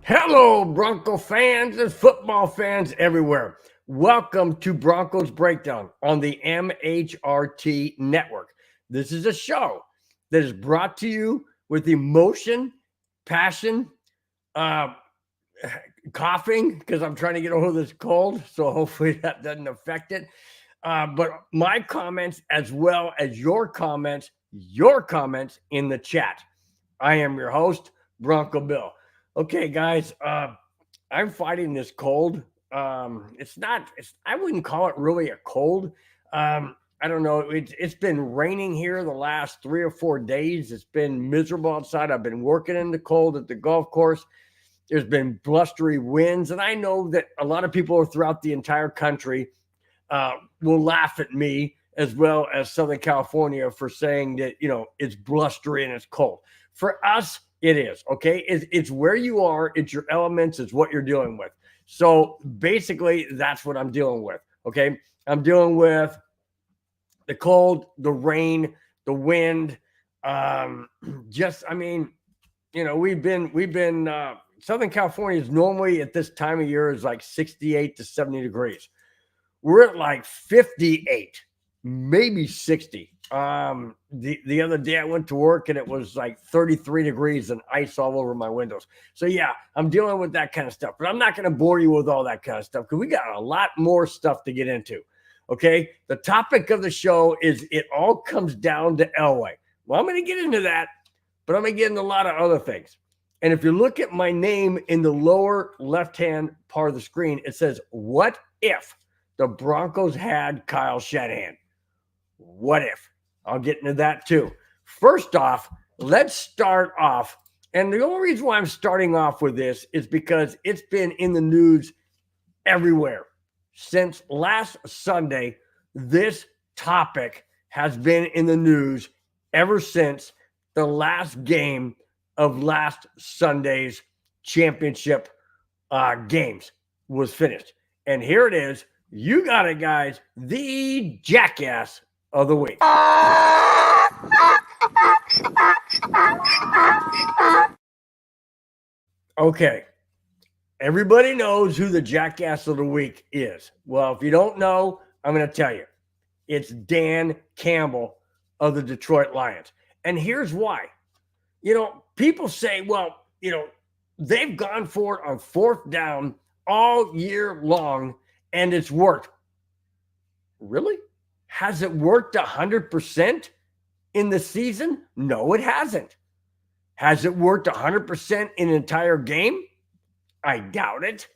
Hello, Bronco fans and football fans everywhere. Welcome to Broncos Breakdown on the MHRT network. This is a show that is brought to you with emotion, passion, uh, coughing, because I'm trying to get over this cold. So hopefully that doesn't affect it. But my comments, as well as your comments in the chat. I am your host, Bronco Bill. Okay, guys, I'm fighting this cold. I wouldn't call it really a cold. I don't know. It's been raining here the last 3 or 4 days. It's been miserable outside. I've been working in the cold at the golf course. There's been blustery winds. And I know that a lot of people throughout the entire country will laugh at me as well as Southern California for saying that, it's blustery and it's cold. For us, it is, okay? It's where you are. It's your elements. It's what you're dealing with. So basically, that's what I'm dealing with, okay? I'm dealing with the cold, the rain, the wind. We've been Southern California is normally at this time of year is like 68 to 70 degrees. We're at like 58, maybe 60. The other day I went to work and it was like 33 degrees and ice all over my windows. So yeah, I'm dealing with that kind of stuff, but I'm not going to bore you with all that kind of stuff because we got a lot more stuff to get into. Okay. The topic of the show is it all comes down to Elway. Well, I'm going to get into that, but I'm going to get into a lot of other things. And if you look at my name in the lower left-hand part of the screen, it says, what if the Broncos had Kyle Shanahan? What if? I'll get into that too. First off, let's start off. And the only reason why I'm starting off with this is because it's been in the news everywhere. Since last Sunday, this topic has been in the news ever since the last game of last Sunday's championship games was finished. And here it is. You got it, guys. The jackass of the week. Okay. Everybody knows who the jackass of the week is. Well, if you don't know, I'm going to tell you. It's Dan Campbell of the Detroit Lions. And here's why. People say, well, they've gone for it on fourth down all year long and it's worked. Really? Has it worked 100% in the season? No, it hasn't. Has it worked 100% in an entire game? I doubt it.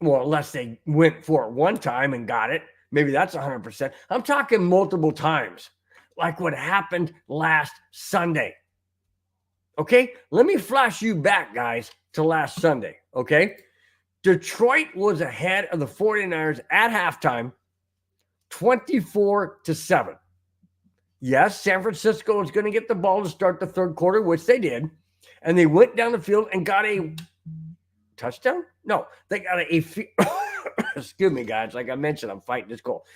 Well, unless they went for it one time and got it. Maybe that's 100%. I'm talking multiple times, like what happened last Sunday. Okay? Let me flash you back, guys, to last Sunday. Okay? Detroit was ahead of the 49ers at halftime, 24-7. Yes, San Francisco was going to get the ball to start the third quarter, which they did. And they went down the field and got a touchdown? No, they got excuse me, guys. Like I mentioned, I'm fighting this goal.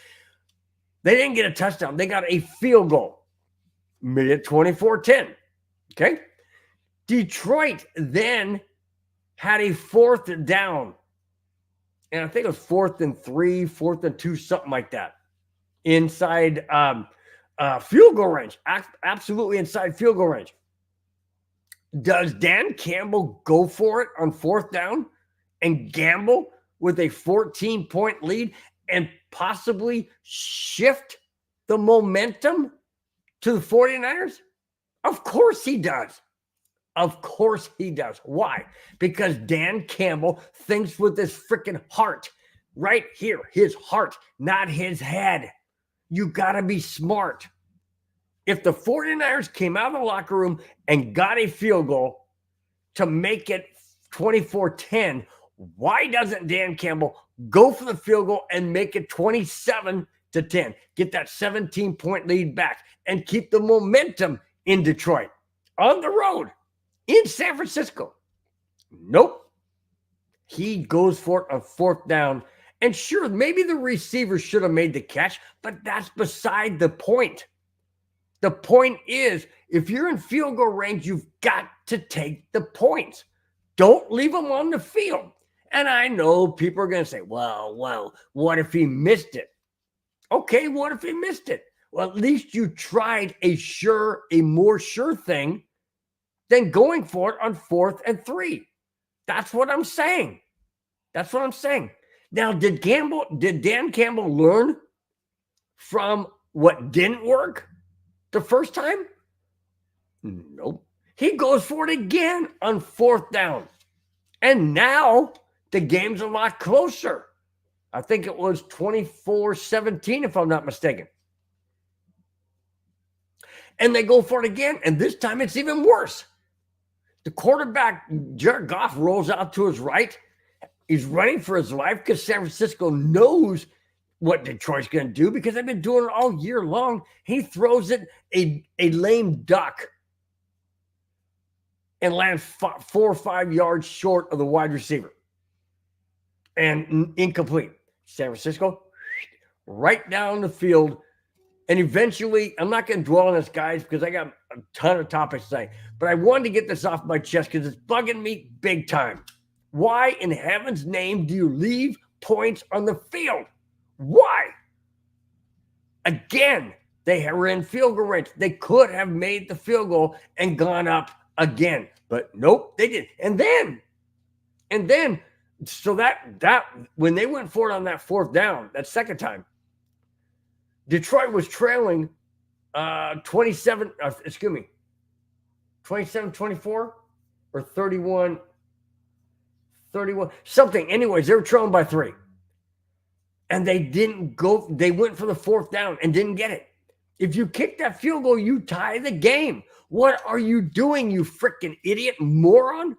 They didn't get a touchdown. They got a field goal. Made it 24-10. Okay? Detroit then had a fourth down. And I think it was 4th and 3, 4th and 2, something like that. Inside field goal range. Absolutely inside field goal range. Does Dan Campbell go for it on fourth down and gamble with a 14-point lead and possibly shift the momentum to the 49ers? Of course he does. Of course he does. Why? Because Dan Campbell thinks with his freaking heart. Right here, his heart, not his head. You got to be smart. If the 49ers came out of the locker room and got a field goal to make it 24-10, why doesn't Dan Campbell go for the field goal and make it 27-10? Get that 17-point lead back and keep the momentum in Detroit. On the road, in San Francisco. Nope. He goes for it on fourth down. And sure, maybe the receiver should have made the catch, but that's beside the point. The point is, if you're in field goal range, you've got to take the points. Don't leave him on the field. And I know people are going to say, well, what if he missed it? Okay, what if he missed it? Well, at least you tried a more sure thing than going for it on 4th and 3. That's what I'm saying. Now, did Dan Campbell learn from what didn't work the first time? Nope. He goes for it again on 4th down. And now the game's a lot closer. I think it was 24-17, if I'm not mistaken. And they go for it again, and this time it's even worse. The quarterback, Jared Goff, rolls out to his right. He's running for his life because San Francisco knows what Detroit's going to do because they've been doing it all year long. He throws it a lame duck and lands 4 or 5 yards short of the wide receiver. And incomplete. San Francisco, right down the field. And eventually, I'm not going to dwell on this, guys, because I got a ton of topics to say. But I wanted to get this off my chest because it's bugging me big time. Why in heaven's name do you leave points on the field? Why? Again, they were in field goal range. They could have made the field goal and gone up again. But nope, they didn't. And then, so that when they went for it on that 4th down, that second time, Detroit was trailing 27-24 or 31, something. Anyways, they were trailing by 3. And they didn't go, they went for the 4th down and didn't get it. If you kick that field goal, you tie the game. What are you doing, you freaking idiot moron?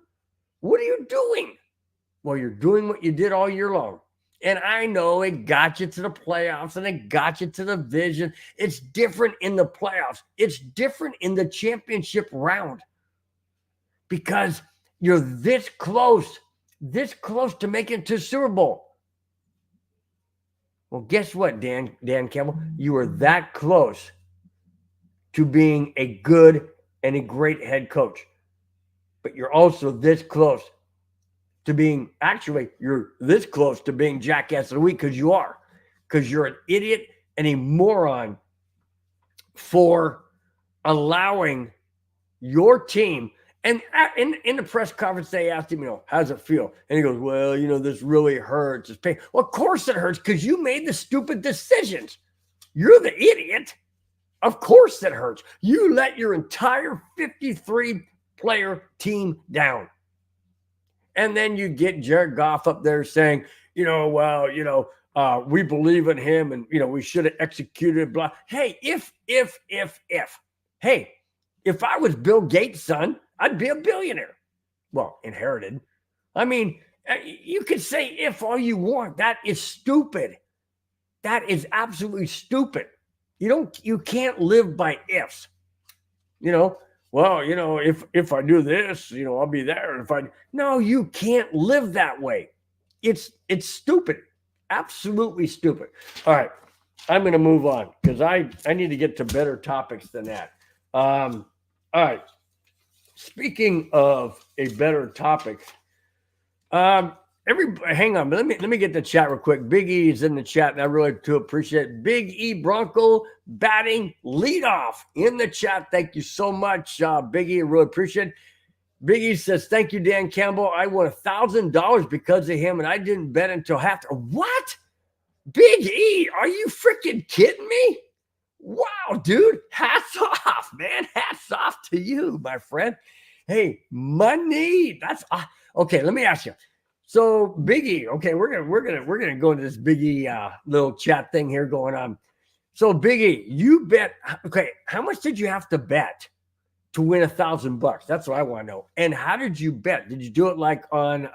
What are you doing? Well, you're doing what you did all year long. And I know it got you to the playoffs and it got you to the division. It's different in the playoffs. It's different in the championship round because you're this close to making it to Super Bowl. Well, guess what, Dan Campbell? You are that close to being a good and a great head coach. But you're also this close to being, you're this close to being Jackass of the Week because you're an idiot and a moron for allowing your team. And in the press conference, they asked him, how's it feel? And he goes, well, this really hurts. It's pain. Well, of course it hurts because you made the stupid decisions. You're the idiot. Of course it hurts. You let your entire 53-player team down. And then you get Jared Goff up there saying, we believe in him and, we should have executed, blah. Hey, if. Hey, if I was Bill Gates' son, I'd be a billionaire. Well, inherited. I mean, you could say if all you want. That is stupid. That is absolutely stupid. You can't live by ifs. If I do this, I'll be there. No, you can't live that way. It's stupid. Absolutely stupid. All right. I'm going to move on because I need to get to better topics than that. All right. Speaking of a better topic, hang on, but let me get the chat real quick. Big E is in the chat, and I really do appreciate it. Big E Bronco batting leadoff in the chat. Thank you so much, Big E. I really appreciate it. Big E says, thank you, Dan Campbell. I won $1,000 because of him, and I didn't bet until after. What? Big E, are you freaking kidding me? Wow, dude. Hats off, man. Hats off to you, my friend. Hey, money. That's okay. Let me ask you. So Big E, okay, we're gonna go into this Big E little chat thing here going on. So Big E, you bet. Okay, how much did you have to bet to win $1,000? That's what I want to know. And how did you bet? Did you do it like on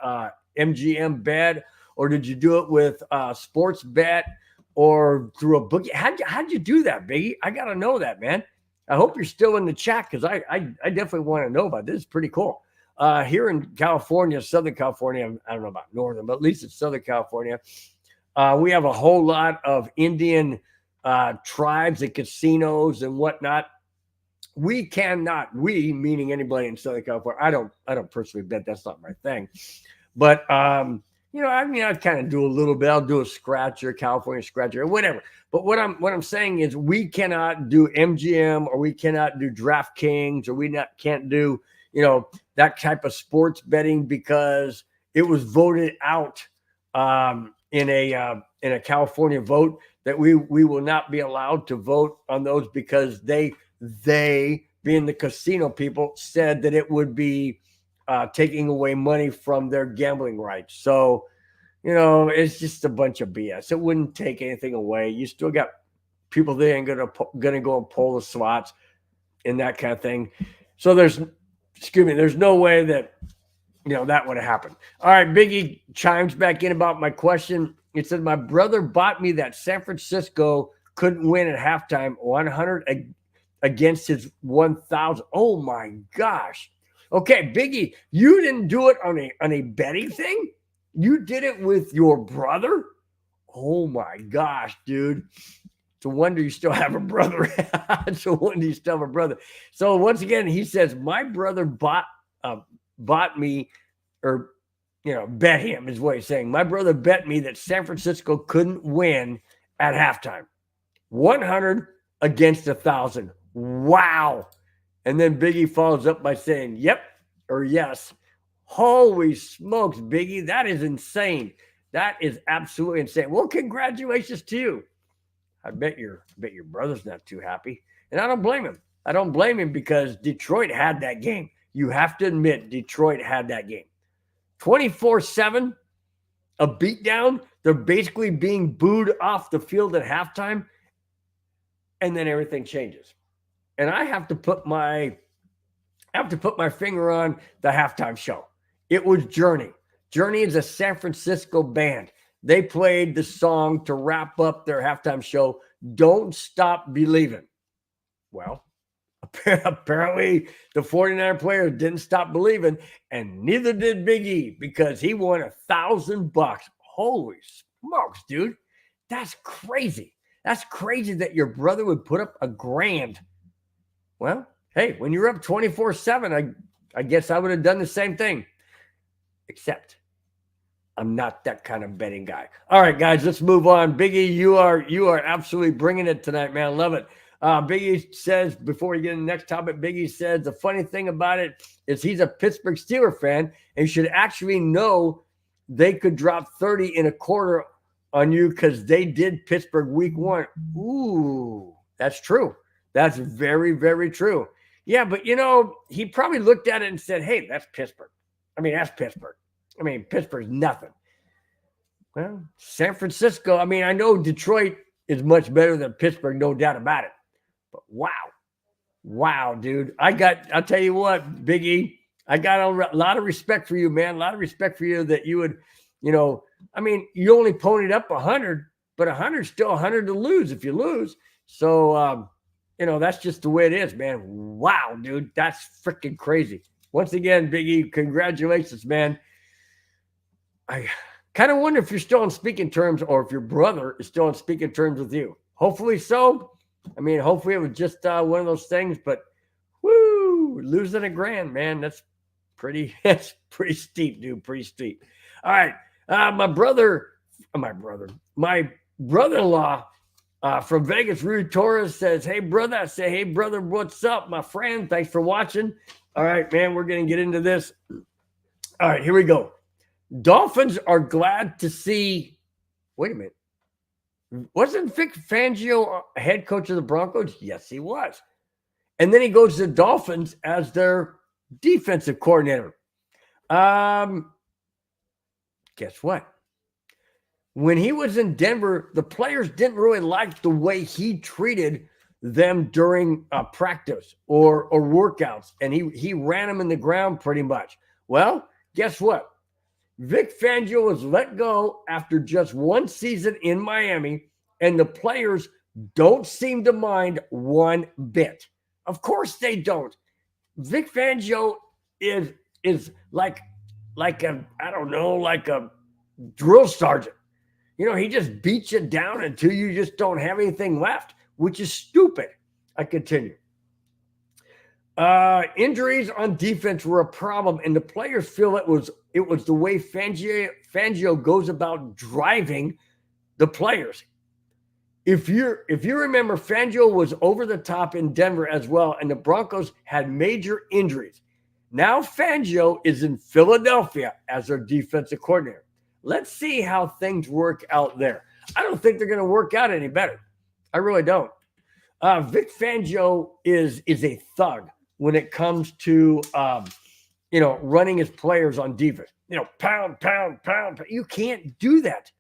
MGM Bet, or did you do it with Sports Bet, or through a bookie? How'd you do that, Big E? I gotta know that, man. I hope you're still in the chat because I definitely want to know about this. It's pretty cool. Here in California, Southern California, I don't know about Northern, but at least it's Southern California. We have a whole lot of Indian tribes and casinos and whatnot. We cannot, we meaning anybody in Southern California. I don't personally bet, that's not my thing. But I mean, I kind of do a little bit. I'll do a scratcher, California scratcher, or whatever. But what I'm saying is we cannot do MGM, or we cannot do DraftKings, or can't do, that type of sports betting, because it was voted out in a California vote that we will not be allowed to vote on those, because they being the casino people said that it would be taking away money from their gambling rights. So, it's just a bunch of BS. It wouldn't take anything away. You still got people that ain't gonna go and pull the slots and that kind of thing. So there's no way that that would have happened. All right, Biggie chimes back in about my question. It said, my brother bought me that San Francisco couldn't win at halftime, 100 against his 1,000. Oh my gosh. Okay, Biggie, you didn't do it on a betting thing? You did it with your brother? Oh my gosh, dude. It's a wonder you still have a brother. It's a wonder you still have a brother. So once again, he says, my brother bought me, or bet him, is what he's saying. My brother bet me that San Francisco couldn't win at halftime. 100 against 1,000. Wow. And then Biggie follows up by saying, yep, or yes. Holy smokes, Biggie. That is insane. That is absolutely insane. Well, congratulations to you. I bet your brother's not too happy. And I don't blame him. I don't blame him, because Detroit had that game. You have to admit, Detroit had that game. 24-7, a beatdown. They're basically being booed off the field at halftime. And then everything changes. And I have to put my finger on the halftime show. It was Journey. Journey is a San Francisco band. They played the song to wrap up their halftime show, Don't Stop Believing. Well, apparently the 49er players didn't stop believing, and neither did Big E, because he won $1,000. Holy smokes, dude. That's crazy. That's crazy that your brother would put up $1,000. Well, hey, when you're up 24-7, I guess I would have done the same thing. Except I'm not that kind of betting guy. All right, guys, let's move on. Biggie, you are absolutely bringing it tonight, man. Love it. Biggie says, before we get to the next topic, Biggie says the funny thing about it is he's a Pittsburgh Steelers fan and should actually know they could drop 30 in a quarter on you because they did Pittsburgh week 1. Ooh, that's true. That's very, very true. Yeah, but, he probably looked at it and said, hey, that's Pittsburgh. That's Pittsburgh. Pittsburgh's nothing. Well, San Francisco, I know Detroit is much better than Pittsburgh, no doubt about it. But wow, dude. I'll tell you what, Big E, I got a lot of respect for you, man. A lot of respect for you that you would, you only ponied up 100, but 100 is still 100 to lose if you lose. So, that's just the way it is, man. Wow, dude. That's freaking crazy. Once again, Big E, congratulations, man. I kind of wonder if you're still on speaking terms or if your brother is still on speaking terms with you. Hopefully so. Hopefully it was just one of those things, but losing $1,000, man. That's pretty steep, dude. Pretty steep. All right. My brother-in-law from Vegas, Rudy Torres says, hey, brother. I say, hey, brother, what's up, my friend? Thanks for watching. All right, man, we're going to get into this. All right, here we go. Dolphins are glad to see – wait a minute. Wasn't Vic Fangio head coach of the Broncos? Yes, he was. And then he goes to the Dolphins as their defensive coordinator. Guess what? When he was in Denver, the players didn't really like the way he treated them during practice or workouts, and he ran them in the ground pretty much. Well, guess what? Vic Fangio was let go after just one season in Miami, and the players don't seem to mind one bit. Of course they don't. Vic Fangio is like a drill sergeant. He just beats you down until you just don't have anything left, which is stupid. I continue. Injuries on defense were a problem, and the players feel it was the way Fangio goes about driving the players. If you remember, Fangio was over the top in Denver as well, and the Broncos had major injuries. Now Fangio is in Philadelphia as their defensive coordinator. Let's see how things work out there. I don't think they're going to work out any better. I really don't. Vic Fangio is a thug when it comes to running his players on defense. Pound, pound, pound. You can't do that.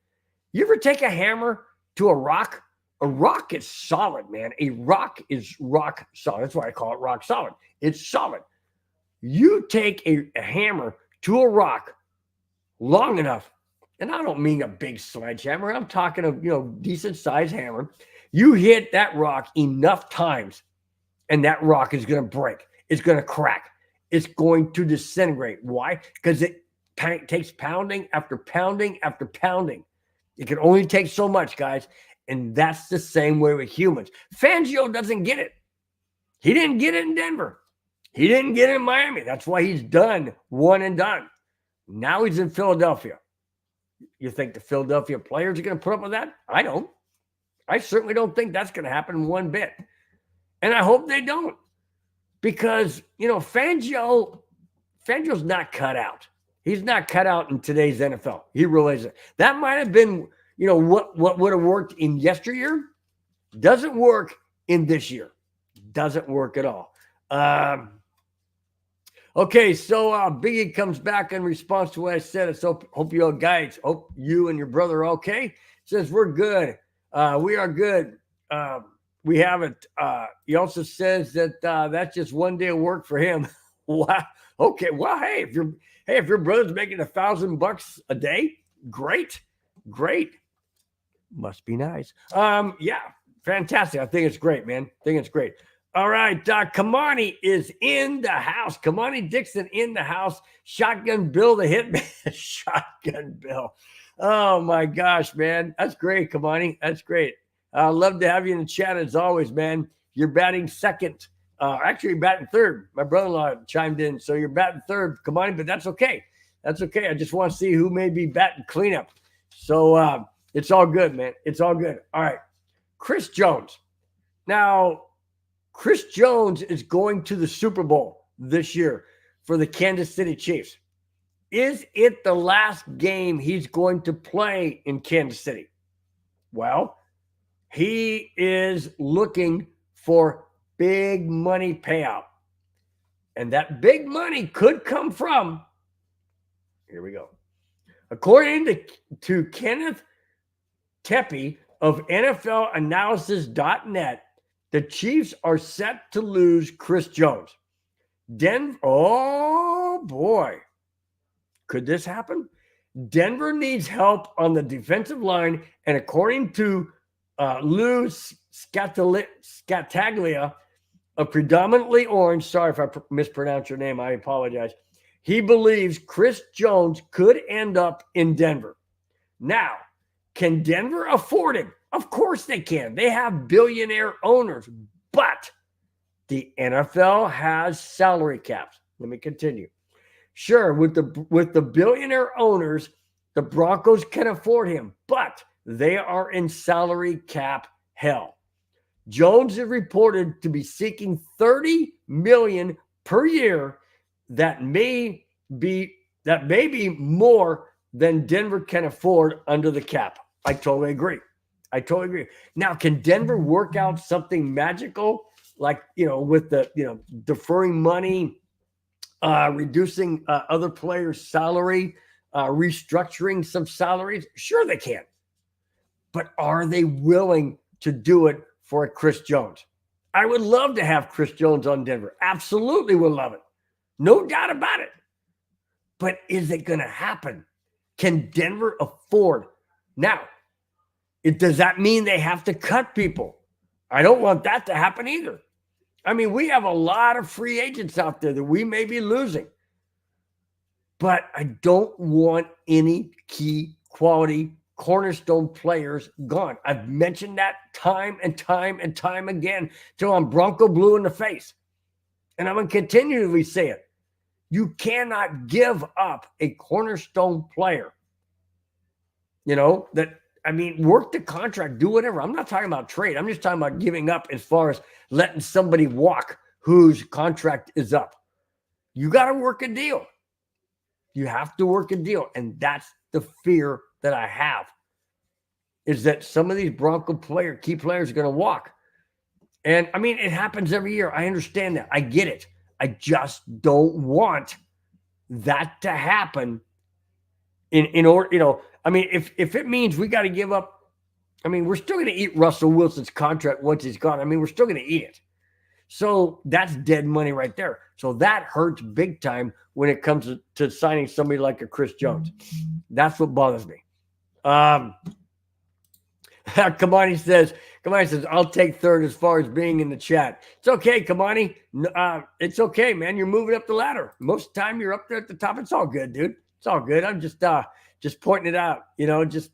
You ever take a hammer to a rock? A rock is solid, man. A rock is rock solid. That's why I call it rock solid. It's solid. You take a hammer to a rock long enough, and I don't mean a big sledgehammer. I'm talking a decent sized hammer. You hit that rock enough times, and that rock is going to break. It's going to crack. It's going to disintegrate. Why? Because it takes pounding after pounding after pounding. It can only take so much, guys. And that's the same way with humans. Fangio doesn't get it. He didn't get it in Denver. He didn't get it in Miami. That's why he's done one and done. Now he's in Philadelphia. You think the Philadelphia players are going to put up with that? I don't. I certainly don't think that's going to happen one bit. And I hope they don't. Because, Fangio's not cut out. He's not cut out in today's NFL. He really isn't. That might have been, what would have worked in yesteryear. Doesn't work in this year. Doesn't work at all. Okay, so Biggie comes back in response to what I said. So hope you all guys, hope you and your brother are okay. Says we're good. We are good. We haven't. He also says that that's just one day of work for him. Wow. Okay. Well, hey, if your brother's making $1,000 a day, great. Must be nice. Yeah, fantastic. I think it's great, man. I think it's great. All right, Kamani is in the house. Kamani Dixon in the house. Shotgun Bill the hitman. Shotgun Bill. Oh my gosh, man. That's great, Kamani. That's great. I'd love to have you in the chat as always, man. You're batting second. Actually, batting third. My brother-in-law chimed in. So you're batting third, Kamani, but that's okay. That's okay. I just want to see who may be batting cleanup. So it's all good, man. It's all good. All right. Chris Jones. Now, Chris Jones is going to the Super Bowl this year for the Kansas City Chiefs. Is it the last game he's going to play in Kansas City? Well, he is looking for big money payout. And that big money could come from, here we go. According to Kenneth Tepe of NFLanalysis.net, the Chiefs are set to lose Chris Jones. Oh boy. Could this happen? Denver needs help on the defensive line. And according to Lou Scattaglia, a predominantly orange, sorry if I mispronounced your name, I apologize. He believes Chris Jones could end up in Denver. Now, can Denver afford him? Of course they can. They have billionaire owners, but the NFL has salary caps. Let me continue. Sure, with the billionaire owners, the Broncos can afford him, but they are in salary cap hell. Jones is reported to be seeking $30 million per year. That may be more than Denver can afford under the cap. I totally agree. Now, can Denver work out something magical like, with the, deferring money, reducing other players' salary, restructuring some salaries? Sure they can. But are they willing to do it for a Chris Jones? I would love to have Chris Jones on Denver. Absolutely would love it. No doubt about it. But is it going to happen? Can Denver afford? Now, does that mean they have to cut people? I don't want that to happen either. I mean, we have a lot of free agents out there that we may be losing. But I don't want any key quality cornerstone players gone. I've mentioned that time and time and time again till I'm Bronco blue in the face. And I'm going to continually say it. You cannot give up a cornerstone player. Work the contract, do whatever. I'm not talking about trade. I'm just talking about giving up as far as letting somebody walk whose contract is up. You got to work a deal. You have to work a deal. And that's the fear that I have, is that some of these Bronco key players are going to walk. And it happens every year. I understand that. I get it. I just don't want that to happen in order, if it means we got to give up, we're still going to eat Russell Wilson's contract once he's gone. We're still going to eat it. So that's dead money right there. So that hurts big time when it comes to signing somebody like a Chris Jones. That's what bothers me. Kamani says, I'll take third as far as being in the chat. It's okay, Kamani. It's okay, man. You're moving up the ladder. Most of the time you're up there at the top. It's all good, dude. It's all good. I'm just pointing it out, just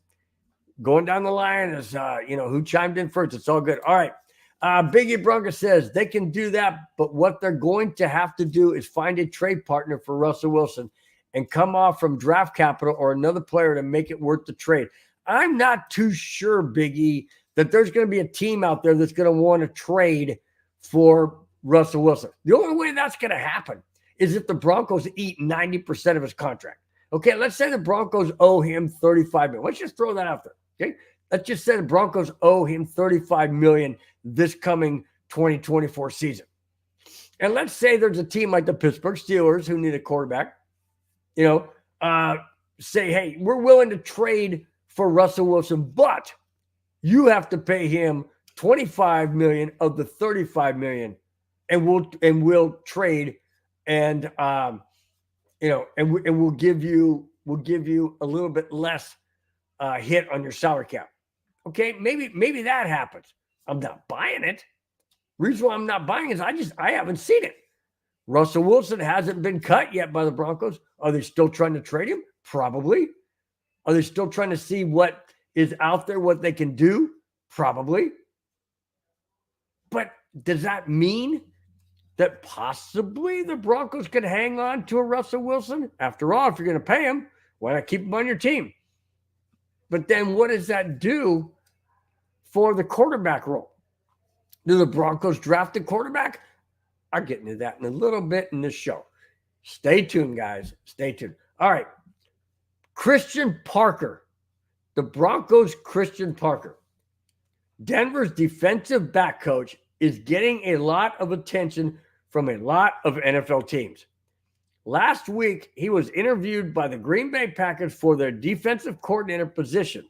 going down the line as, who chimed in first. It's all good. All right. Biggie Bronco says they can do that, but what they're going to have to do is find a trade partner for Russell Wilson and come off from draft capital or another player to make it worth the trade. I'm not too sure, Biggie, that there's going to be a team out there that's going to want to trade for Russell Wilson. The only way that's going to happen is if the Broncos eat 90% of his contract. Okay, let's say the Broncos owe him $35 million. Let's just throw that out there. Okay, let's just say the Broncos owe him $35 million this coming 2024 season. And let's say there's a team like the Pittsburgh Steelers who need a quarterback, say, hey, we're willing to trade for Russell Wilson, but you have to pay him $25 million of the $35 million, and we'll trade, and we'll give you a little bit less hit on your salary cap. Okay, maybe that happens. I'm not buying it. Reason why I'm not buying is I haven't seen it. Russell Wilson hasn't been cut yet by the Broncos. Are they still trying to trade him? Probably. Are they still trying to see what is out there, what they can do? Probably. But does that mean that possibly the Broncos could hang on to a Russell Wilson? After all, if you're going to pay him, why not keep him on your team? But then what does that do for the quarterback role? Do the Broncos draft a quarterback? I'll get into that in a little bit in this show. Stay tuned, guys. Stay tuned. All right. Christian Parker. The Broncos' Christian Parker. Denver's defensive back coach is getting a lot of attention from a lot of NFL teams. Last week, he was interviewed by the Green Bay Packers for their defensive coordinator position,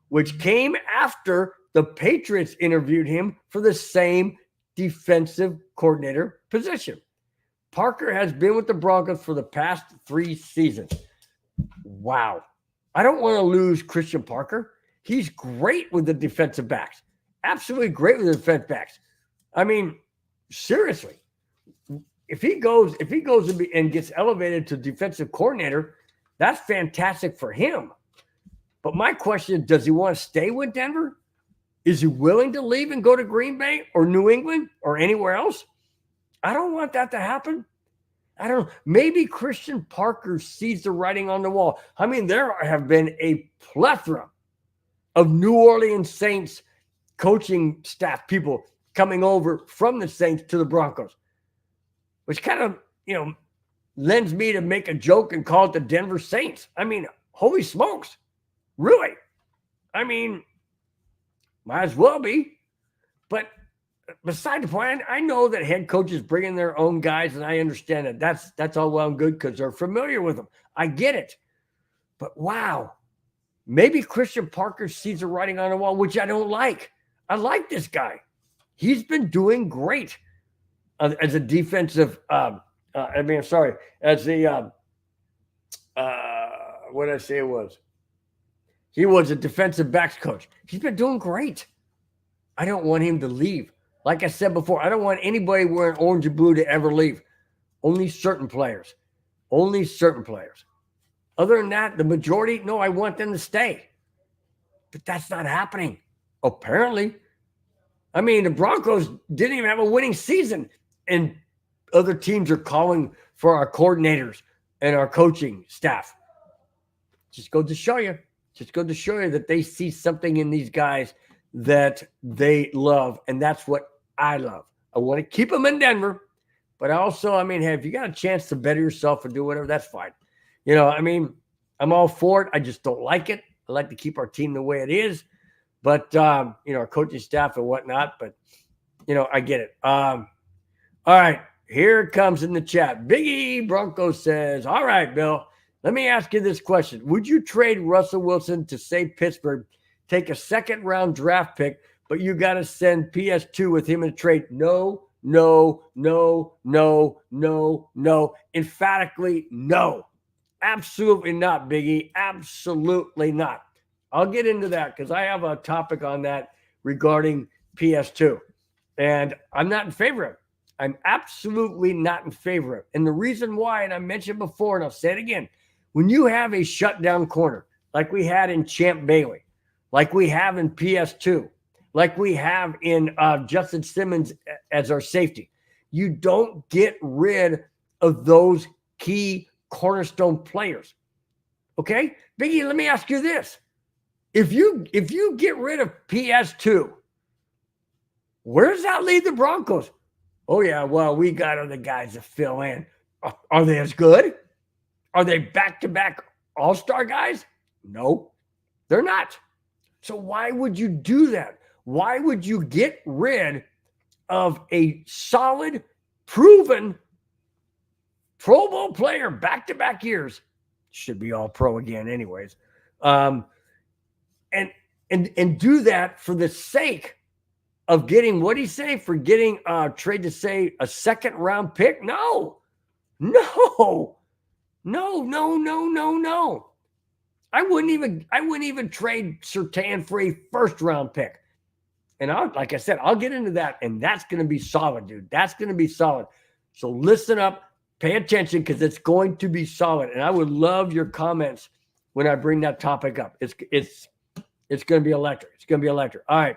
which came after the Patriots interviewed him for the same defensive coordinator position. Parker has been with the Broncos for the past 3 seasons. Wow. I don't want to lose Christian Parker. He's great with the defensive backs. Absolutely great with the defensive backs. Seriously. If he goes and gets elevated to defensive coordinator, that's fantastic for him. But my question, does he want to stay with Denver? Is he willing to leave and go to Green Bay or New England or anywhere else? I don't want that to happen. I don't know. Maybe Christian Parker sees the writing on the wall. There have been a plethora of New Orleans Saints coaching staff people coming over from the Saints to the Broncos, which kind of, lends me to make a joke and call it the Denver Saints. Holy smokes. Really? Might as well be. But beside the point, I know that head coaches bring in their own guys, and I understand that that's all well and good because they're familiar with them. I get it. But wow, maybe Christian Parker sees the writing on the wall, which I don't like. I like this guy. He's been doing great as a defensive. As a what did I say it was? He was a defensive backs coach. He's been doing great. I don't want him to leave. Like I said before, I don't want anybody wearing orange and blue to ever leave. Only certain players. Only certain players. Other than that, the majority, no, I want them to stay. But that's not happening, apparently. The Broncos didn't even have a winning season. And other teams are calling for our coordinators and our coaching staff. Just go to show you. Just go to show you that they see something in these guys that they love, and that's what I love. I want to keep them in Denver, but also, I mean, hey, if you got a chance to better yourself or do whatever, that's fine. You know, I mean, I'm all for it. I just don't like it. I like to keep our team the way it is, but, you know, our coaching staff and whatnot, but, you know, I get it. All right, here it comes in the chat. Biggie Bronco says, all right, Bill, let me ask you this question. Would you trade Russell Wilson to, say, Pittsburgh, take a second-round draft pick, but you got to send PS2 with him in a trade? No, no, no, no, no, no. Emphatically, no. Absolutely not, Biggie. Absolutely not. I'll get into that because I have a topic on that regarding PS2. And I'm not in favor of it. I'm absolutely not in favor of it. And the reason why, and I mentioned before, and I'll say it again, when you have a shutdown corner like we had in Champ Bailey, like we have in PS2, like we have in Justin Simmons as our safety, you don't get rid of those key cornerstone players. Okay? Biggie, let me ask you this. If you get rid of PS2, where does that leave the Broncos? Oh, yeah, well, we got other guys to fill in. Are they as good? Are they back-to-back all-star guys? No, they're not. So why would you do that? Why would you get rid of a solid, proven Pro Bowl player back-to-back years? Should be all pro again anyways. And do that for the sake of getting, what do you say, for getting trade to, say, a second-round pick? No. I wouldn't even trade Surtain for a first-round pick. And like I said, I'll get into that, and that's going to be solid, dude. That's going to be solid. So listen up, pay attention, because it's going to be solid. And I would love your comments when I bring that topic up. It's going to be electric. It's going to be electric. All right.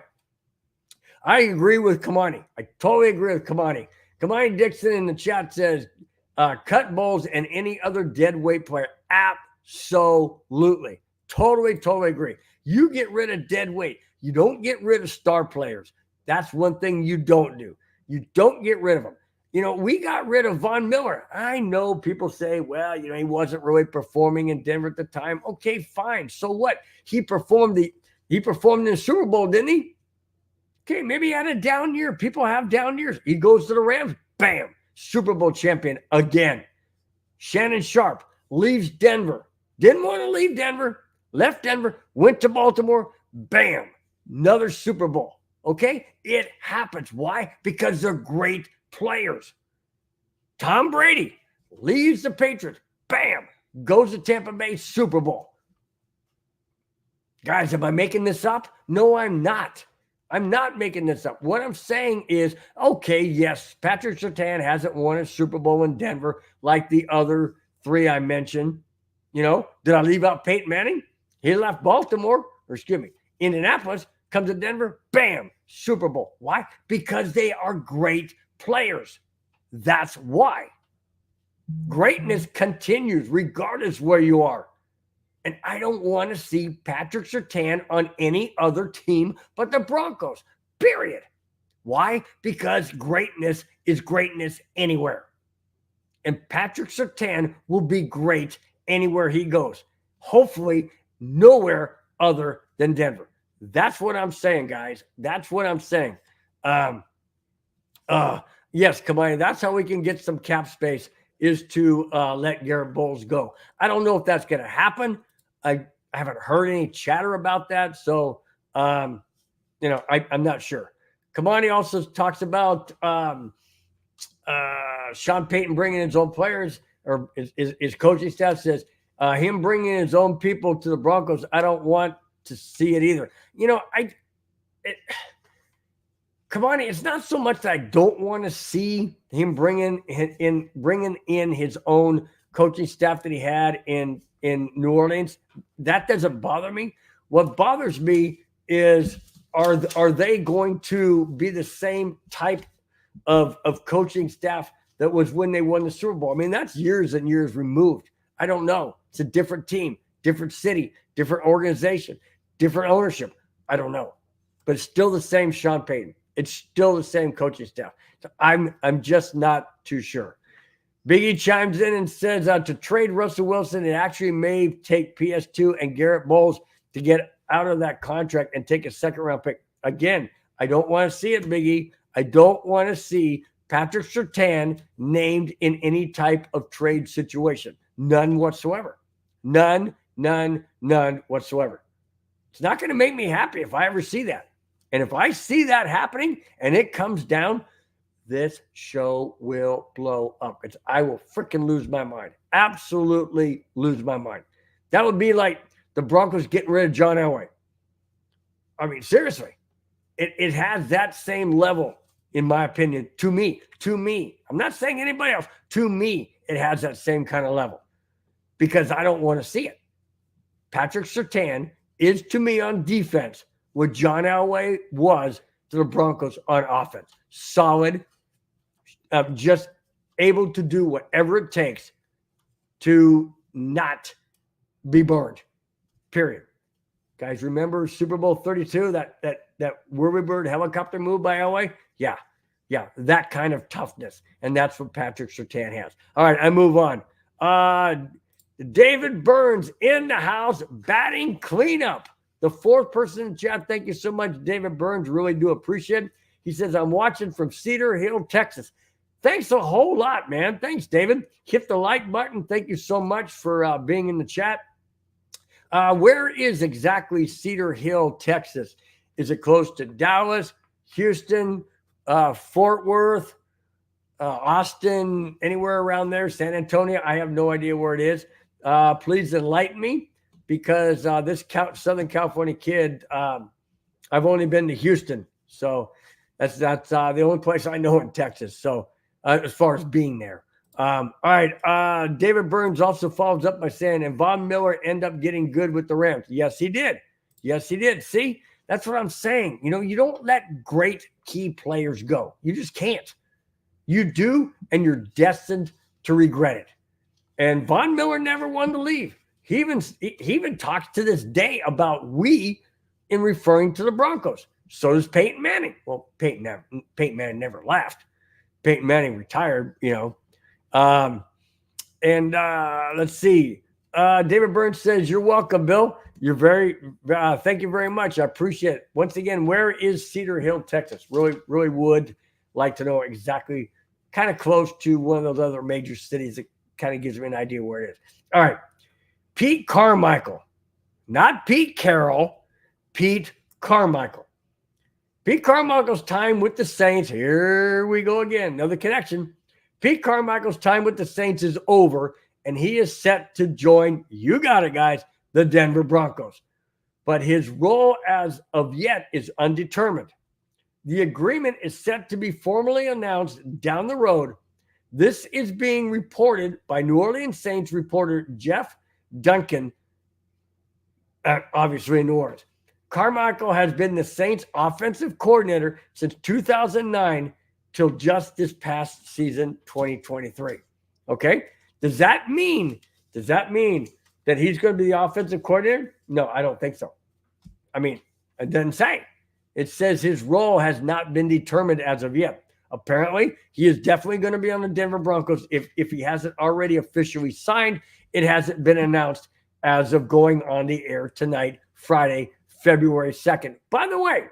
I agree with Kamani. I totally agree with Kamani. Kamani Dixon in the chat says, cut Bowles and any other dead weight player. Absolutely. Totally agree. You get rid of dead weight. You don't get rid of star players. That's one thing you don't do. You don't get rid of them. You know, we got rid of Von Miller. I know people say, well, you know, he wasn't really performing in Denver at the time. Okay, fine. So what? He performed in the Super Bowl, didn't he? Okay, maybe he had a down year. People have down years. He goes to the Rams. Bam. Super Bowl champion again. Shannon Sharp leaves Denver. Didn't want to leave Denver. Left Denver. Went to Baltimore. Bam. Another Super Bowl. Okay? It happens. Why? Because they're great players. Tom Brady leaves the Patriots. Bam. Goes to Tampa Bay. Super Bowl. Guys, am I making this up? No, I'm not. I'm not making this up. What I'm saying is, okay, yes, Patrick Surtain hasn't won a Super Bowl in Denver like the other three I mentioned. You know, did I leave out Peyton Manning? He left Indianapolis, comes to Denver, bam, Super Bowl. Why? Because they are great players. That's why. Greatness continues regardless where you are. And I don't want to see Patrick Surtain on any other team but the Broncos, period. Why? Because greatness is greatness anywhere. And Patrick Surtain will be great anywhere he goes. Hopefully, nowhere other than Denver. That's what I'm saying, guys. That's what I'm saying. Yes, Kamani, that's how we can get some cap space, is to let Garrett Bowles go. I don't know if that's going to happen. I haven't heard any chatter about that. So, I'm not sure. Kamani also talks about Sean Payton bringing his own players, or his coaching staff says him bringing his own people to the Broncos. I don't want to see it either. You know, Kamani, it's not so much that I don't want to see him bringing in his own coaching staff that he had in New Orleans. That doesn't bother me. What bothers me is, are they going to be the same type of coaching staff that was when they won the Super Bowl. I mean, that's years and years removed. I don't know. It's a different team, different city, different organization, different ownership. I don't know. But it's still the same Sean Payton. It's still the same coaching staff. So I'm just not too sure. Biggie chimes in and says to trade Russell Wilson, it actually may take PS2 and Garrett Bowles to get out of that contract and take a second-round pick. Again, I don't want to see it, Biggie. I don't want to see Patrick Surtain named in any type of trade situation. None whatsoever. None whatsoever. It's not going to make me happy if I ever see that. And if I see that happening and it comes down, this show will blow up. I will freaking lose my mind. Absolutely lose my mind. That would be like the Broncos getting rid of John Elway. I mean, seriously. It has that same level, in my opinion, to me. I'm not saying anybody else. To me, it has that same kind of level because I don't want to see it. Patrick Surtain is, to me, on defense what John Elway was to the Broncos on offense. Solid, just able to do whatever it takes to not be burned, period. Guys, remember Super Bowl 32, that Whirlybird helicopter move by Elway? Yeah, that kind of toughness. And that's what Patrick Surtain has. All right, I move on. David Burns in the house, batting cleanup. The fourth person in chat, thank you so much, David Burns. Really do appreciate it. He says, I'm watching from Cedar Hill, Texas. Thanks a whole lot, man. Thanks, David. Hit the like button. Thank you so much for being in the chat. Where is exactly Cedar Hill, Texas? Is it close to Dallas, Houston, Fort Worth, Austin, anywhere around there, San Antonio? I have no idea where it is. Please enlighten me because this Southern California kid, I've only been to Houston. So that's the only place I know in Texas. So as far as being there. All right. David Burns also follows up by saying, and Von Miller end up getting good with the Rams. Yes, he did. See, that's what I'm saying. You don't let great key players go. You just can't. You do, and you're destined to regret it. And Von Miller never wanted to leave. He even talks to this day about we in referring to the Broncos. So does Peyton Manning. Well, Peyton Manning never left. Peyton Manning retired, let's see. David Burns says, you're welcome, Bill. Thank you very much. I appreciate it. Once again, where is Cedar Hill, Texas? Really, really would like to know exactly, kind of close to one of those other major cities that kind of gives me an idea where it is. All right. Pete Carmichael, not Pete Carroll, Pete Carmichael. Pete Carmichael's time with the Saints, here we go again, another connection. Pete Carmichael's time with the Saints is over, and he is set to join, you got it, guys, the Denver Broncos. But his role as of yet is undetermined. The agreement is set to be formally announced down the road. This is being reported by New Orleans Saints reporter Jeff Duncan, obviously in New Orleans. Carmichael has been the Saints offensive coordinator since 2009 till just this past season, 2023. Okay? Does that mean that he's going to be the offensive coordinator? No, I don't think so. I mean, it doesn't say. It says his role has not been determined as of yet. Apparently, he is definitely going to be on the Denver Broncos. If he hasn't already officially signed, it hasn't been announced as of going on the air tonight, Friday, February 2nd. By the way,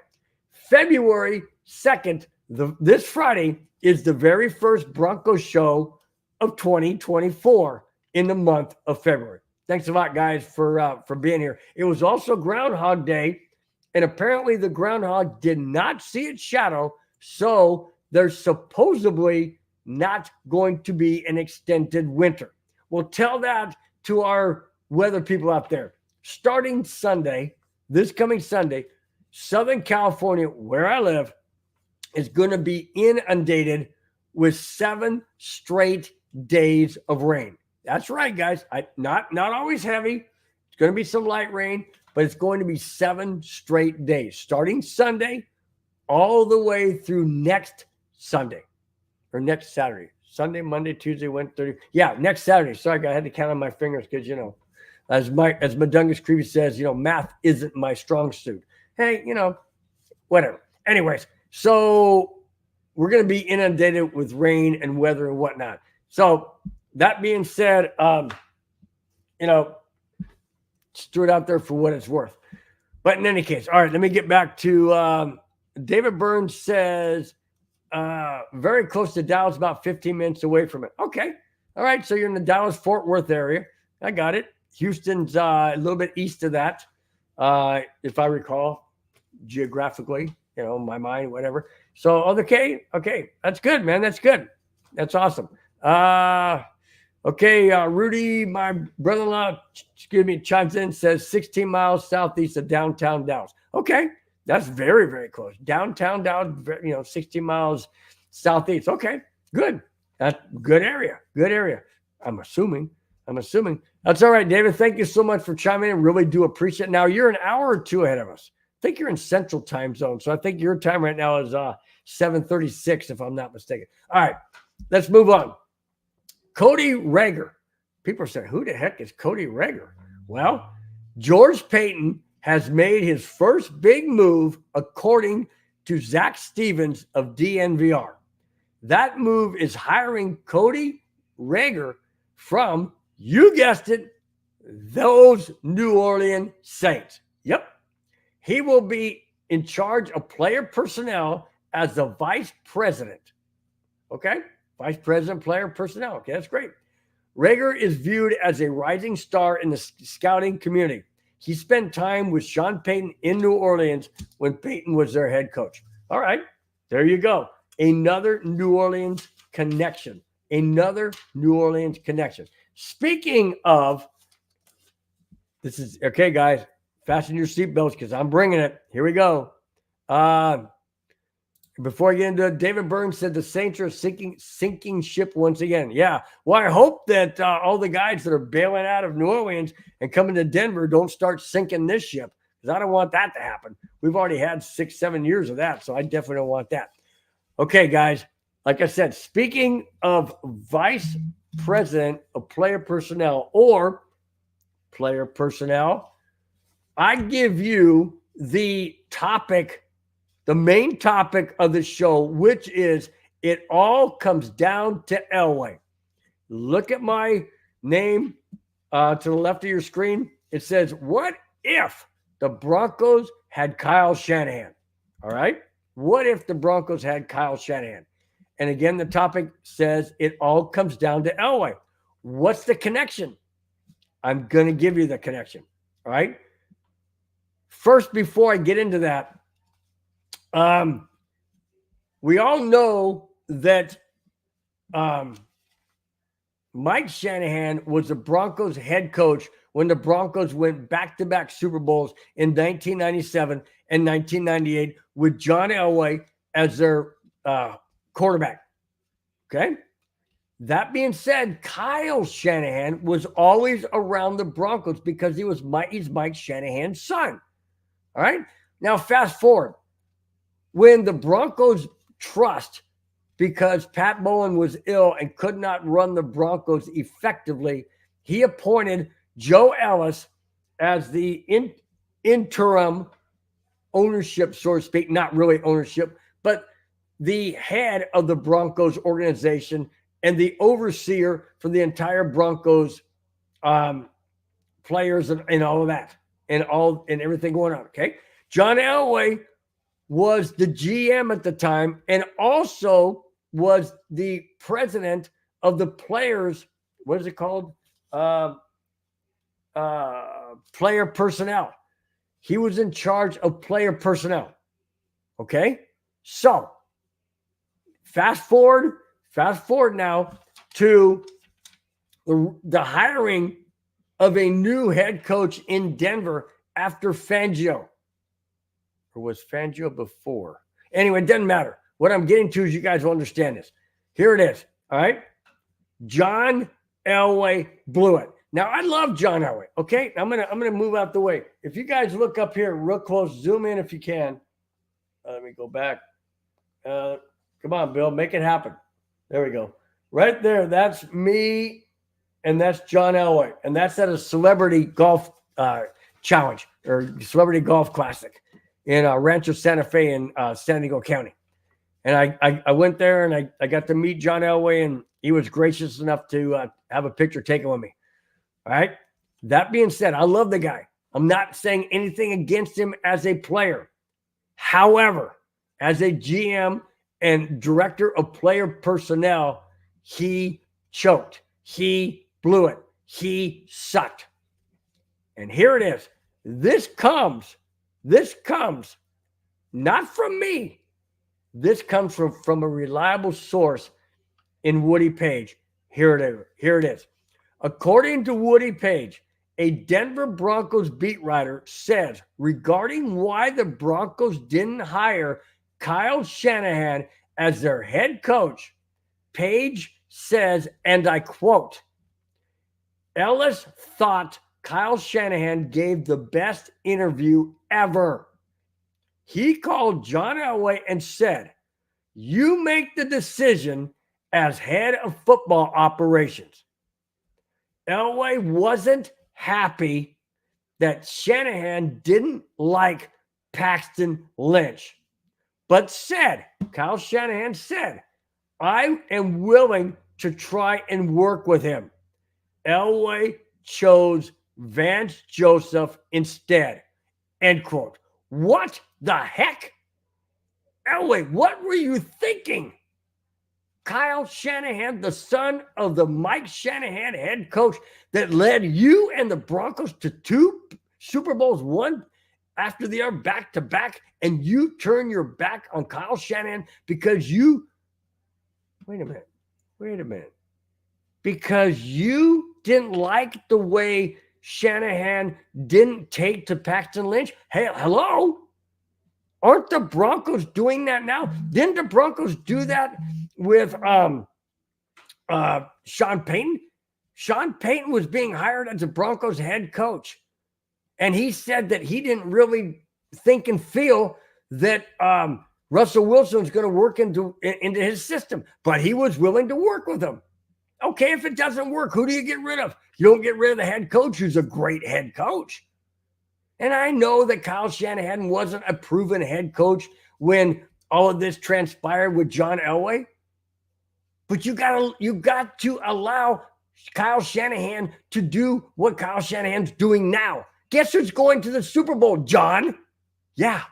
February 2nd, this Friday, is the very first Broncos show of 2024 in the month of February. Thanks a lot, guys, for being here. It was also Groundhog Day, and apparently the groundhog did not see its shadow, so there's supposedly not going to be an extended winter. We'll tell that to our weather people out there. Starting Sunday, this coming Sunday, Southern California, where I live, is going to be inundated with 7 straight days of rain. That's right, guys. Not always heavy. It's going to be some light rain, but it's going to be 7 straight days, starting Sunday all the way through next Sunday or next Saturday. Sunday, Monday, Tuesday, Wednesday. Yeah, next Saturday. Sorry, I had to count on my fingers because, as Madungus Creevy says, math isn't my strong suit. Hey, whatever. Anyways, so we're going to be inundated with rain and weather and whatnot. So that being said, just threw it out there for what it's worth. But in any case, all right, let me get back to David Burns says, very close to Dallas, about 15 minutes away from it. Okay. All right. So you're in the Dallas-Fort Worth area. I got it. Houston's a little bit east of that, if I recall, geographically, my mind, whatever. So, okay. That's good, man. That's good. That's awesome. Okay, Rudy, my brother-in-law, chimes in, says 16 miles southeast of downtown Dallas. Okay, that's very, very close. Downtown Dallas, 16 miles southeast. Okay, good. That's good area. Good area. I'm assuming. That's all right, David. Thank you so much for chiming in. Really do appreciate it. Now, you're an hour or two ahead of us. I think you're in Central Time Zone, so I think your time right now is 7:36, if I'm not mistaken. All right, let's move on. Cody Rager. People are saying, who the heck is Cody Rager? Well, George Payton has made his first big move, according to Zach Stevens of DNVR. That move is hiring Cody Rager from, you guessed it, those New Orleans Saints. Yep. He will be in charge of player personnel as the vice president. Okay? Vice President, player personnel. Okay, that's great. Rager is viewed as a rising star in the scouting community. He spent time with Sean Payton in New Orleans when Payton was their head coach. All right, there you go. Another New Orleans connection. Speaking of, this is, okay, guys, fasten your seatbelts because I'm bringing it. Here we go. Before I get into it, David Burns said the Saints are sinking ship once again. Yeah. Well, I hope that all the guys that are bailing out of New Orleans and coming to Denver don't start sinking this ship, because I don't want that to happen. We've already had 6-7 years of that, so I definitely don't want that. Okay, guys. Like I said, speaking of vice president of player personnel or player personnel, I give you the topic, the main topic of the show, which is it all comes down to Elway. Look at my name to the left of your screen. It says, what if the Broncos had Kyle Shanahan? All right. What if the Broncos had Kyle Shanahan? And again, the topic says it all comes down to Elway. What's the connection? I'm going to give you the connection. All right. First, before I get into that, we all know that Mike Shanahan was the Broncos head coach when the Broncos went back-to-back Super Bowls in 1997 and 1998 with John Elway as their quarterback. Okay? That being said, Kyle Shanahan was always around the Broncos because he's Mike Shanahan's son. All right? Now, fast forward. When the Broncos trust, because Pat Bowlen was ill and could not run the Broncos effectively, he appointed Joe Ellis as the interim ownership, so to speak, not really ownership, but the head of the Broncos organization and the overseer for the entire Broncos players and all of that and everything going on. Okay. John Elway was the GM at the time and also was the president of the players. What is it called? Player personnel. He was in charge of player personnel. Okay. So fast forward now to the hiring of a new head coach in Denver after Fangio. Or was Fangio before? Anyway, it doesn't matter. What I'm getting to is you guys will understand this. Here it is. All right. John Elway blew it. Now, I love John Elway. Okay. I'm gonna move out the way. If you guys look up here real close, zoom in if you can. Let me go back. Come on, Bill, make it happen. There we go. Right there. That's me, and that's John Elway. And that's at a celebrity golf challenge or celebrity golf classic in Rancho Santa Fe in San Diego County. And I went there and I got to meet John Elway, and he was gracious enough to have a picture taken with me. All right. That being said, I love the guy. I'm not saying anything against him as a player. However, as a GM and director of player personnel, he choked. He blew it. He sucked. And here it is. This comes not from me. This comes from a reliable source in Woody Page. Here it is. According to Woody Page, a Denver Broncos beat writer says regarding why the Broncos didn't hire Kyle Shanahan as their head coach, Page says, and I quote, Ellis thought Kyle Shanahan gave the best interview ever. He called John Elway and said, you make the decision as head of football operations. Elway wasn't happy that Shanahan didn't like Paxton Lynch, but Kyle Shanahan said, I am willing to try and work with him. Elway chose Vance Joseph instead. End quote. What the heck? Elway, what were you thinking? Kyle Shanahan, the son of the Mike Shanahan head coach that led you and the Broncos to 2 Super Bowls, one after the other, back to back, and you turn your back on Kyle Shanahan because you, wait a minute, because you didn't like the way Shanahan didn't take to Paxton Lynch? Hey, hello? Aren't the Broncos doing that now? Didn't the Broncos do that with Sean Payton? Sean Payton was being hired as a Broncos head coach. And he said that he didn't really think and feel that Russell Wilson was going to work into his system, but he was willing to work with him. Okay, if it doesn't work, who do you get rid of? You don't get rid of the head coach who's a great head coach. And I know that Kyle Shanahan wasn't a proven head coach when all of this transpired with John Elway. But you got to allow Kyle Shanahan to do what Kyle Shanahan's doing now. Guess who's going to the Super Bowl, John? Yeah.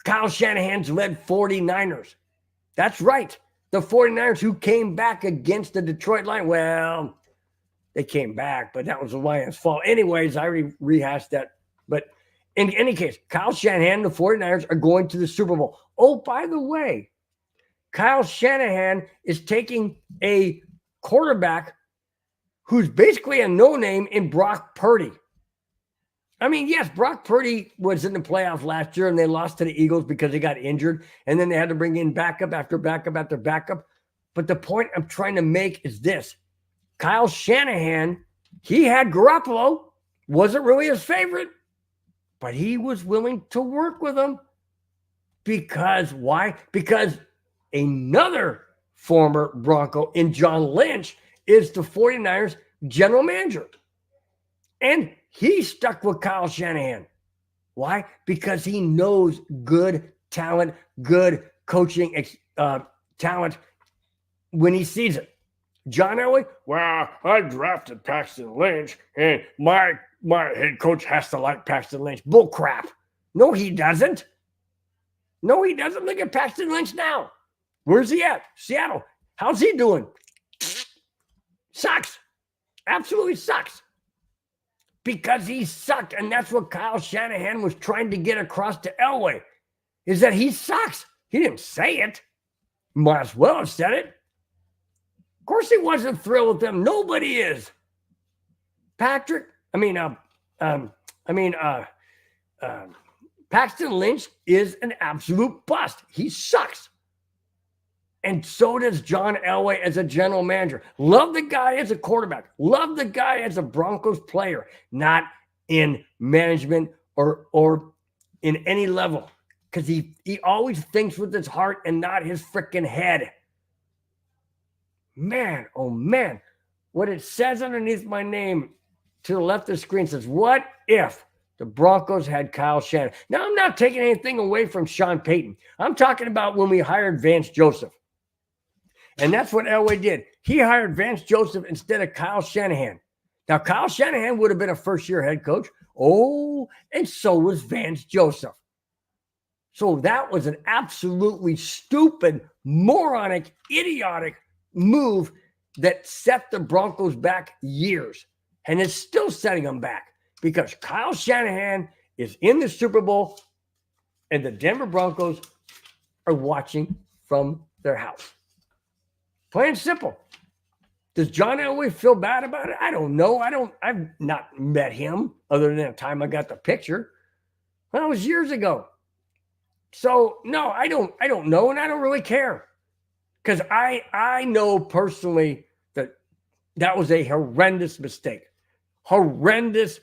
Kyle Shanahan's led 49ers. That's right. The 49ers who came back against the Detroit Lions. Well, they came back, but that was the Lions' fault. Anyways, I already rehashed that. But in any case, Kyle Shanahan and the 49ers are going to the Super Bowl. Oh, by the way, Kyle Shanahan is taking a quarterback who's basically a no-name in Brock Purdy. I mean, yes, Brock Purdy was in the playoffs last year and they lost to the Eagles because he got injured. And then they had to bring in backup after backup after backup. But the point I'm trying to make is this. Kyle Shanahan, he had Garoppolo, wasn't really his favorite, but he was willing to work with him. Because why? Because another former Bronco in John Lynch is the 49ers general manager. And he stuck with Kyle Shanahan. Why? Because he knows good talent, good coaching talent when he sees it. John Elway, well, I drafted Paxton Lynch, and my head coach has to like Paxton Lynch. Bull crap. No, he doesn't. No, he doesn't. Look at Paxton Lynch now. Where's he at? Seattle. How's he doing? Sucks. Absolutely sucks. Because he sucked. And that's what Kyle Shanahan was trying to get across to Elway, is that he sucks. He didn't say it. Might as well have said it. Of course he wasn't thrilled with them. Nobody is. Paxton Lynch is an absolute bust. He sucks. And so does John Elway as a general manager. Love the guy as a quarterback. Love the guy as a Broncos player. Not in management or in any level. Because he always thinks with his heart and not his freaking head. man, oh man, what it says underneath my name to the left of the screen says, what if the Broncos had Kyle Shanahan? Now, I'm not taking anything away from Sean Payton. I'm talking about when we hired Vance Joseph. And that's what Elway did. He hired Vance Joseph instead of Kyle Shanahan. Now, Kyle Shanahan would have been a first-year head coach. Oh, and so was Vance Joseph. So that was an absolutely stupid, moronic, idiotic move that set the Broncos back years. And it's still setting them back because Kyle Shanahan is in the Super Bowl and the Denver Broncos are watching from their house. Plain and simple. Does John Elway feel bad about it? I don't know. I've not met him other than the time I got the picture. Well, that was years ago. So no, I don't know, and I don't really care. Because I know personally that was a horrendous mistake. Horrendous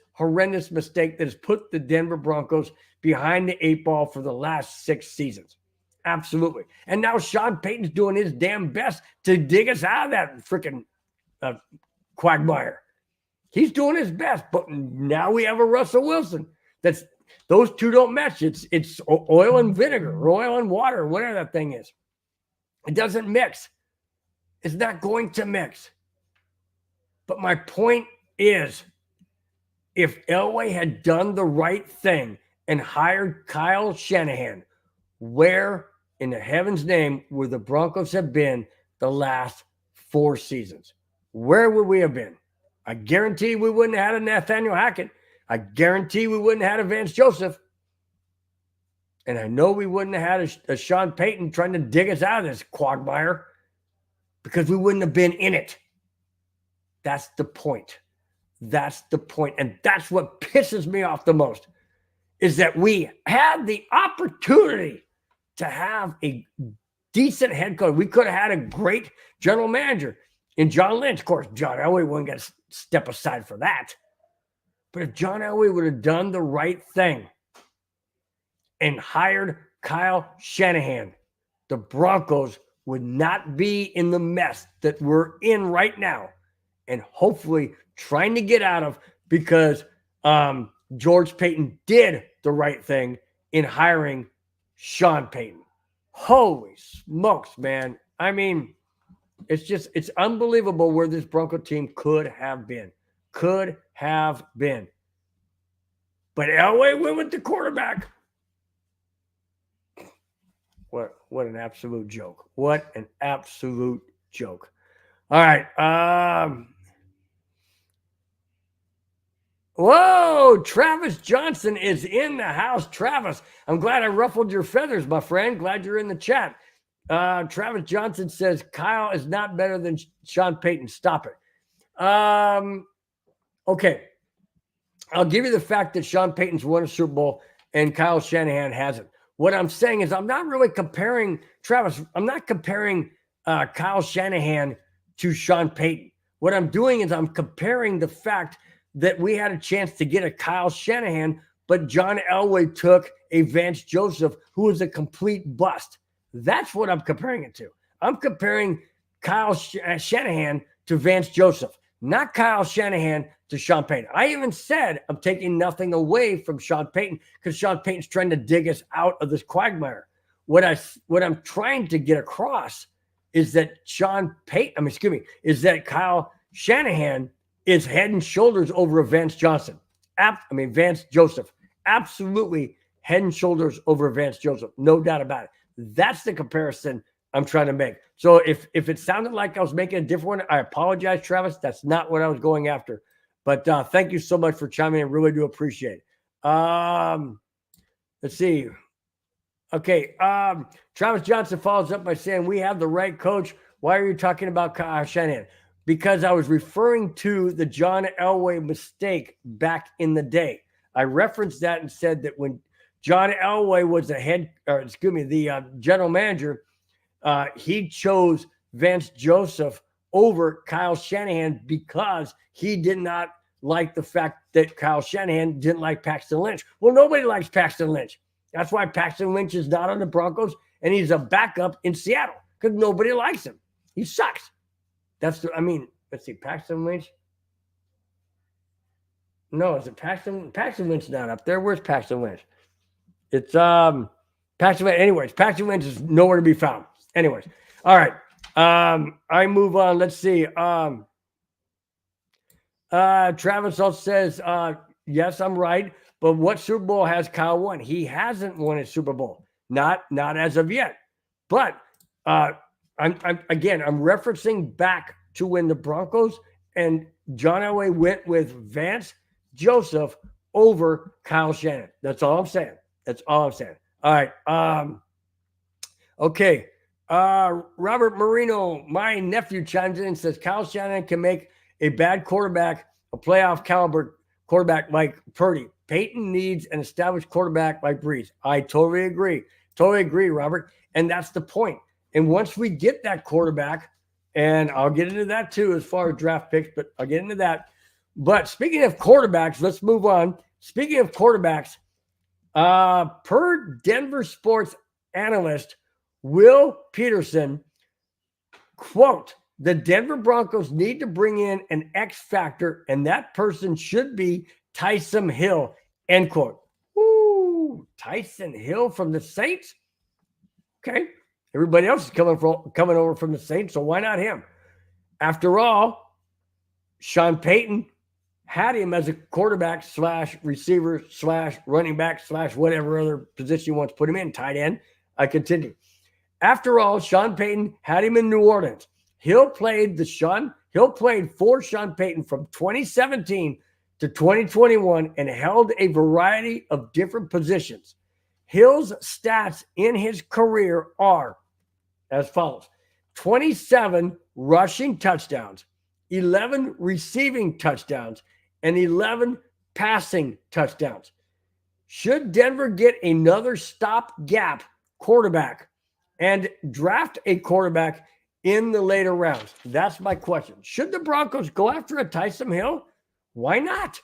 mistake that has put the Denver Broncos behind the 8 ball for the last 6 seasons. Absolutely. And now Sean Payton's doing his damn best to dig us out of that freaking quagmire. He's doing his best, but now we have a Russell Wilson. Those two don't match. It's oil and vinegar, or oil and water, whatever that thing is. It doesn't mix. It's not going to mix. But my point is, if Elway had done the right thing and hired Kyle Shanahan, where in the heaven's name would the Broncos have been the last 4 seasons? Where would we have been? I guarantee we wouldn't have had a Nathaniel Hackett. I guarantee we wouldn't have had a Vance Joseph. And I know we wouldn't have had a Sean Payton trying to dig us out of this quagmire because we wouldn't have been in it. That's the point. That's the point. And that's what pisses me off the most, is that we had the opportunity to have a decent head coach. We could have had a great general manager in John Lynch. Of course, John Elway wasn't going to step aside for that. But if John Elway would have done the right thing and hired Kyle Shanahan, the Broncos would not be in the mess that we're in right now and hopefully trying to get out of, because George Payton did the right thing in hiring Sean Payton. Holy smokes, man. I mean, it's unbelievable where this Bronco team could have been. Could have been. But Elway went with the quarterback. What an absolute joke. What an absolute joke. All right. Whoa, Travis Johnson is in the house. Travis, I'm glad I ruffled your feathers, my friend. Glad you're in the chat. Travis Johnson says, Kyle is not better than Sean Payton. Stop it. Okay. I'll give you the fact that Sean Payton's won a Super Bowl and Kyle Shanahan hasn't. What I'm saying is I'm not really comparing, Travis, I'm not comparing Kyle Shanahan to Sean Payton. What I'm doing is I'm comparing the fact that we had a chance to get a Kyle Shanahan, but John Elway took a Vance Joseph who was a complete bust. That's what I'm comparing it to. I'm comparing Kyle Shanahan to Vance Joseph, not Kyle Shanahan to Sean Payton. I even said I'm taking nothing away from Sean Payton because Sean Payton's trying to dig us out of this quagmire. What I'm trying to get across is that Kyle Shanahan is head and shoulders over a Vance Joseph. Absolutely head and shoulders over Vance Joseph. No doubt about it. That's the comparison I'm trying to make. So if it sounded like I was making a different one, I apologize, Travis. That's not what I was going after. But thank you so much for chiming in. Really do appreciate it. Let's see. Okay. Travis Johnson follows up by saying, we have the right coach. Why are you talking about Kyle Shanahan? Because I was referring to the John Elway mistake back in the day. I referenced that and said that when John Elway was the general manager, he chose Vance Joseph over Kyle Shanahan because he did not like the fact that Kyle Shanahan didn't like Paxton Lynch. Well, nobody likes Paxton Lynch. That's why Paxton Lynch is not on the Broncos, and he's a backup in Seattle because nobody likes him. He sucks. let's see, Paxton Lynch. No, is it Paxton? Paxton Lynch not up there. Where's Paxton Lynch? It's Paxton Lynch. Anyways, Paxton Lynch is nowhere to be found. Anyways, all right. I move on. Let's see. Travis also says, yes, I'm right. But what Super Bowl has Kyle won? He hasn't won a Super Bowl. Not as of yet. But I'm referencing back to when the Broncos and John Elway went with Vance Joseph over Kyle Shanahan. That's all I'm saying. All right. Okay. Robert Marino, my nephew, chimes in and says Kyle Shanahan can make a bad quarterback a playoff caliber quarterback like Purdy. Peyton needs an established quarterback like Breeze. I totally agree. Robert. And that's the point. And once we get that quarterback, and I'll get into that too as far as draft picks, but I'll get into that. But speaking of quarterbacks, let's move on. Speaking of quarterbacks, per Denver sports analyst Will Peterson, quote, the Denver Broncos need to bring in an X factor, and that person should be Tyson Hill, end quote. Ooh, Tyson Hill from the Saints? Okay. Everybody else is coming over from the Saints, so why not him? After all, Sean Payton had him as a quarterback / receiver / running back / whatever other position you want to put him in, tight end. I continue. After all, Sean Payton had him in New Orleans. Hill played for Sean Payton from 2017 to 2021 and held a variety of different positions. Hill's stats in his career are as follows: 27 rushing touchdowns, 11 receiving touchdowns, and 11 passing touchdowns. Should Denver get another stopgap quarterback and draft a quarterback in the later rounds? That's my question. Should the Broncos go after a Tyson Hill? Why not?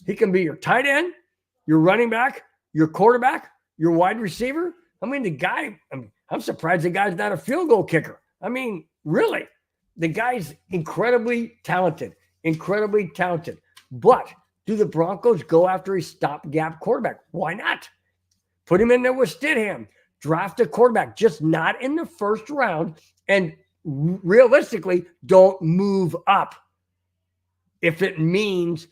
He can be your tight end, your running back, your quarterback, your wide receiver. I mean, the guy, I'm surprised the guy's not a field goal kicker. I mean, really, the guy's incredibly talented. But do the Broncos go after a stopgap quarterback? Why not? Put him in there with Stidham. Draft a quarterback, just not in the first round, and realistically, don't move up if it means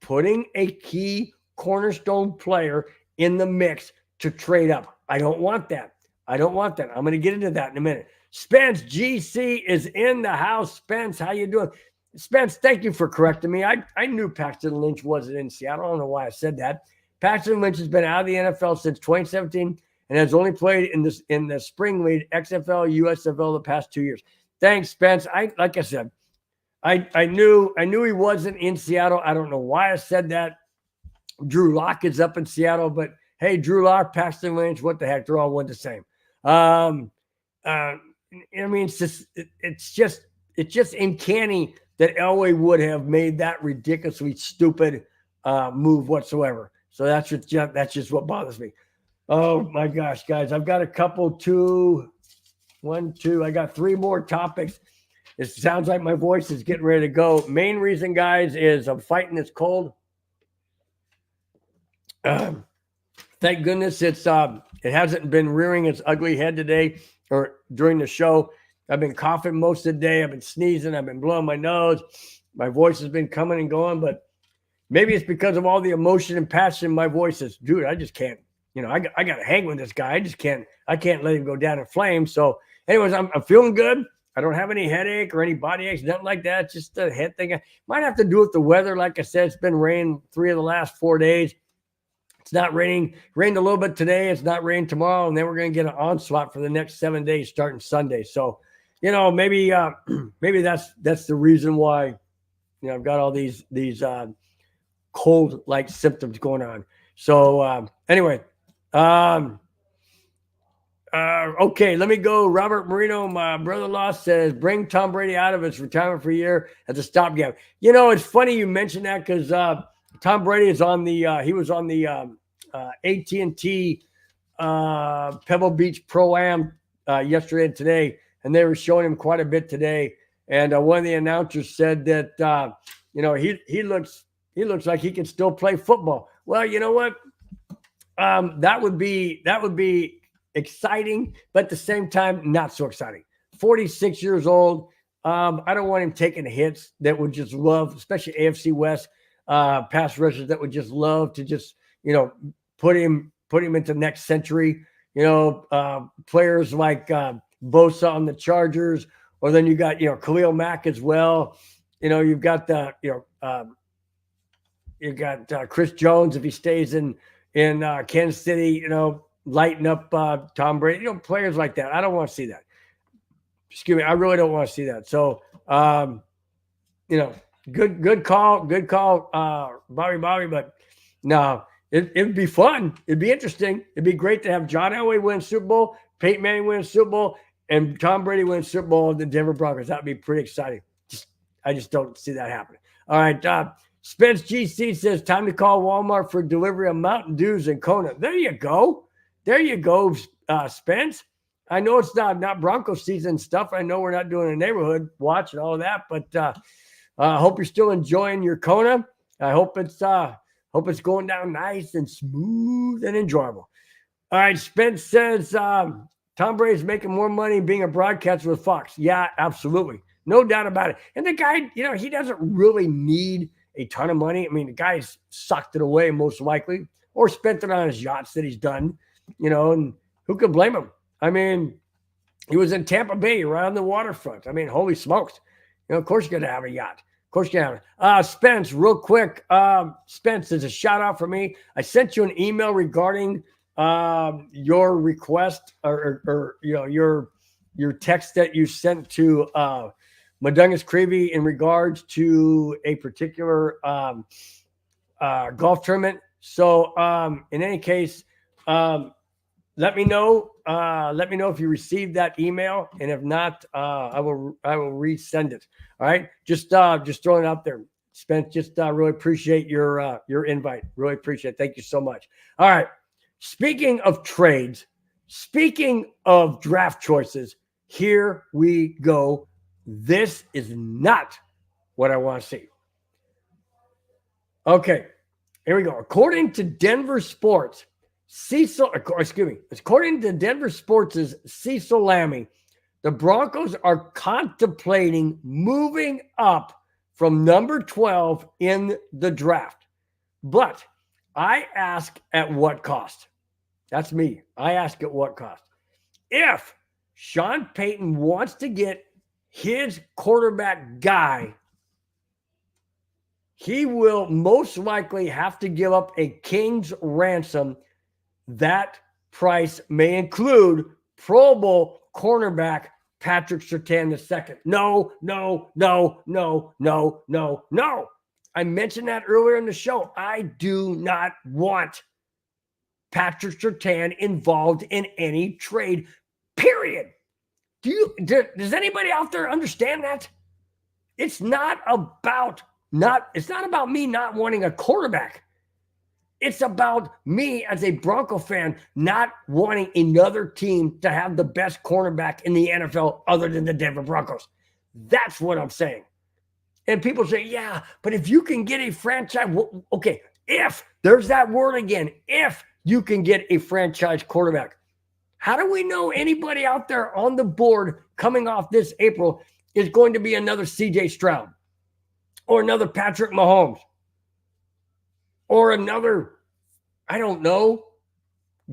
putting a key cornerstone player in the mix to trade up. I don't want that. I'm going to get into that in a minute. Spence GC is in the house. Spence, how you doing? Spence, thank you for correcting me. I knew Paxton Lynch wasn't in Seattle. I don't know why I said that. Paxton Lynch has been out of the NFL since 2017 and has only played in the spring league, XFL, USFL the past 2 years. Thanks, Spence. Like I said, I knew he wasn't in Seattle. I don't know why I said that. Drew Lock is up in Seattle, but hey, Drew Lock, Paxton Lynch, what the heck? They're all one the same. I mean, it's just uncanny that Elway would have made that ridiculously stupid move whatsoever. So that's just what bothers me. Oh my gosh, guys, I've got a couple, 2, 1, 2. I got 3 more topics. It sounds like my voice is getting ready to go. Main reason, guys, is I'm fighting this cold. Thank goodness it hasn't been rearing its ugly head today or during the show. I've been coughing most of the day. I've been sneezing. I've been blowing my nose. My voice has been coming and going, but maybe it's because of all the emotion and passion in my voice. Dude, I just can't. I got to hang with this guy. I can't let him go down in flames. So, anyways, I'm feeling good. I don't have any headache or any body aches, nothing like that. It's just a head thing. I might have to do with the weather. Like I said, it's been raining 3 of the last 4 days. It's not raining. Rained a little bit today. It's not raining tomorrow. And then we're going to get an onslaught for the next 7 days starting Sunday. So, maybe that's the reason why, I've got all these cold-like symptoms going on. So, anyway, okay, let me go. Robert Marino, my brother-in-law, says, bring Tom Brady out of his retirement for a year as a stopgap. It's funny you mentioned that because Tom Brady is on he was on the AT&T Pebble Beach Pro-Am yesterday and today. and they were showing him quite a bit today. And one of the announcers said that he looks like he can still play football. Well, you know what? That would be exciting, but at the same time, not so exciting. 46 years old. I don't want him taking hits that would just love, especially AFC West pass rushers that would just love to just put him into next century. Players like Bosa on the Chargers, or then you got Khalil Mack as well. You've got you got Chris Jones if he stays in Kansas City. Lighting up Tom Brady. Players like that. I don't want to see that. Excuse me. I really don't want to see that. So, good call, Bobby. But no, it'd be fun. It'd be interesting. It'd be great to have John Elway win Super Bowl, Peyton Manning win Super Bowl, and Tom Brady win Super Bowl of the Denver Broncos. That'd be pretty exciting. I just don't see that happening. All right. Spence GC says, time to call Walmart for delivery of Mountain Dews in Kona. There you go. Spence. I know it's not Bronco season stuff. I know we're not doing a neighborhood watch and all of that, but I hope you're still enjoying your Kona. I hope it's going down nice and smooth and enjoyable. All right, Spence says Tom Brady's making more money being a broadcaster with Fox. Yeah, absolutely. No doubt about it. And the guy, he doesn't really need a ton of money. I mean, the guy's sucked it away most likely, or spent it on his yachts that he's done, and who could blame him? I mean, he was in Tampa Bay right on the waterfront. I mean, holy smokes. Of course you're going to have a yacht. Of course you're going to have it. Spence, real quick. Spence, there's a shout out for me. I sent you an email regarding your request or your text that you sent to Madungus Creevy in regards to a particular golf tournament. So in any case, let me know. Let me know if you received that email, and if not, I will resend it. All right, just throwing it out there, Spence. Just really appreciate your invite. Really appreciate it. Thank you so much. All right. Speaking of trades, speaking of draft choices, here we go. This is not what I want to see. Okay, here we go. According to Denver Sports, according to Denver Sports' Cecil Lammey, the Broncos are contemplating moving up from number 12 in the draft. But I ask at what cost? That's me. I ask at what cost? If Sean Payton wants to get his quarterback guy, he will most likely have to give up a king's ransom. That price may include Pro Bowl cornerback Patrick Surtain II. No. I mentioned that earlier in the show. I do not want Patrick Surtain involved in any trade, period. Does anybody out there understand that? It's not about me not wanting a quarterback. It's about me as a Bronco fan not wanting another team to have the best cornerback in the NFL other than the Denver Broncos. That's what I'm saying. And people say, yeah, but if you can get a franchise, okay, if, there's that word again, if you can get a franchise quarterback. How do we know anybody out there on the board coming off this April is going to be another CJ Stroud or another Patrick Mahomes or another, I don't know,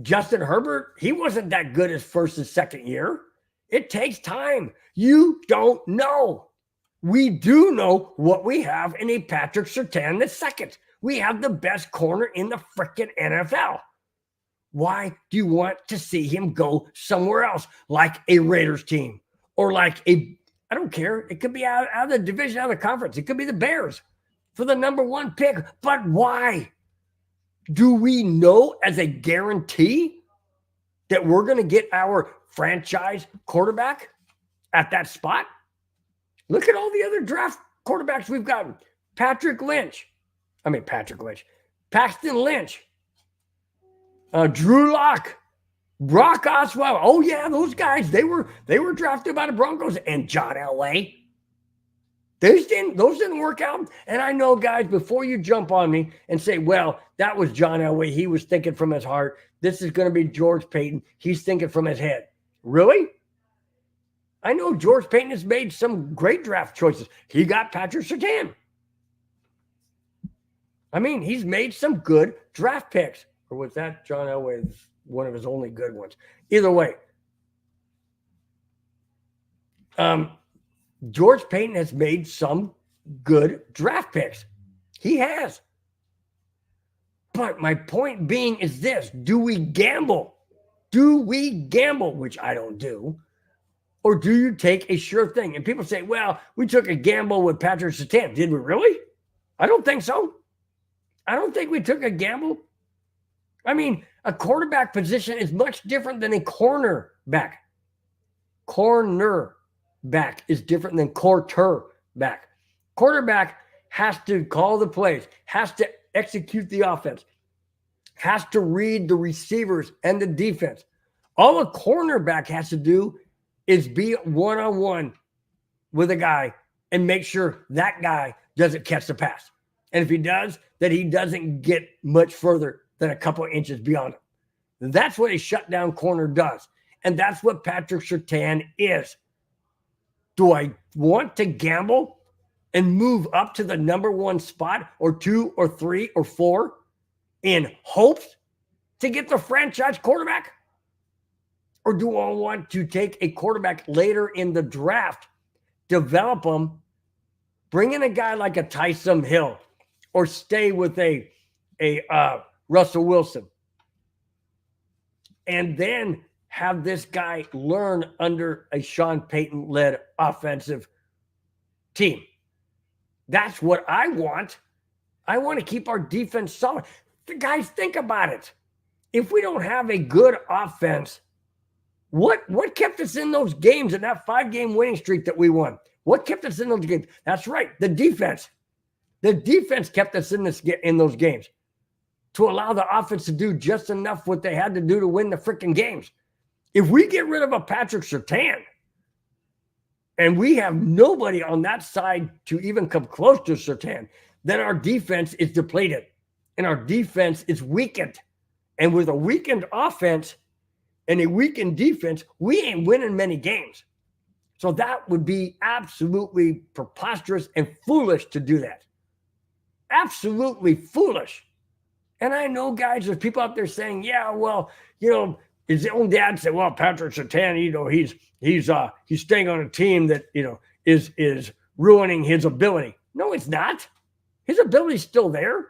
Justin Herbert? He wasn't that good his first and second year. It takes time. You don't know. We do know what we have in a Patrick Surtain II. We have the best corner in the freaking NFL. Why do you want to see him go somewhere else, like a Raiders team or like I don't care. It could be out of the division, out of the conference. It could be the Bears for the number 1 pick. But why? Do we know as a guarantee that we're going to get our franchise quarterback at that spot? Look at all the other draft quarterbacks we've gotten. Paxton Lynch, Drew Lock, Brock Osweiler. Oh yeah, those guys, they were drafted by the Broncos, and John Elway. Those didn't work out. And I know, guys, before you jump on me and say, well, that was John Elway, he was thinking from his heart. This is going to be George Paton. He's thinking from his head. Really? I know George Paton has made some great draft choices. He got Patrick Surtain. I mean, he's made some good draft picks. Or was that John Elway, one of his only good ones? Either way. George Paton has made some good draft picks. He has. But my point being is this. Do we gamble? Do we gamble, which I don't do? Or do you take a sure thing? And people say, well, we took a gamble with Patrick Surtain. Did we really? I don't think so. I don't think we took a gamble. I mean, a quarterback position is much different than a cornerback. Cornerback is different than quarterback. Quarterback has to call the plays, has to execute the offense, has to read the receivers and the defense. All a cornerback has to do is be one-on-one with a guy and make sure that guy doesn't catch the pass. And if he does, that he doesn't get much further than a couple of inches beyond him. That's what a shutdown corner does. And that's what Patrick Surtain is. Do I want to gamble and move up to the number one spot or 2 or 3 or 4 in hopes to get the franchise quarterback? Or do I want to take a quarterback later in the draft, develop them, bring in a guy like a Tyson Hill, or stay with a Russell Wilson, and then have this guy learn under a Sean Payton-led offensive team? That's what I want. I want to keep our defense solid. The guys, think about it. If we don't have a good offense, what kept us in those games in that 5-game winning streak that we won? What kept us in those games? That's right, the defense. The defense kept us in those games to allow the offense to do just enough what they had to do to win the freaking games. If we get rid of a Patrick Surtain and we have nobody on that side to even come close to Surtain, then our defense is depleted and our defense is weakened. And with a weakened offense and a weakened defense, we ain't winning many games. So that would be absolutely preposterous and foolish to do that. Absolutely foolish. And I know, guys, there's people out there saying, yeah, well, his own dad said, well, Patrick Surtain, he's staying on a team that, is ruining his ability. No, it's not. His ability's still there,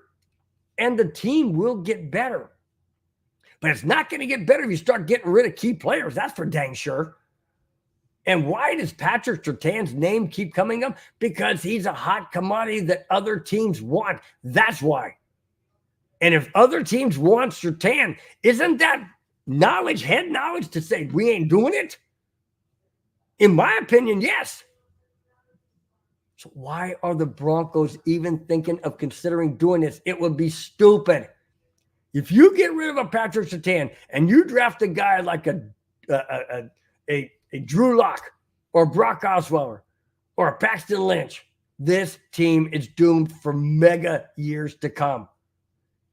and the team will get better. But it's not going to get better if you start getting rid of key players. That's for dang sure. And why does Patrick Surtain's name keep coming up? Because he's a hot commodity that other teams want. That's why. And if other teams want Surtain, isn't that head knowledge to say we ain't doing it? In my opinion, yes. So why are the Broncos even thinking of considering doing this? It would be stupid. If you get rid of a Patrick Surtain and you draft a guy like a Drew Lock or Brock Osweiler or a Paxton Lynch, this team is doomed for mega years to come.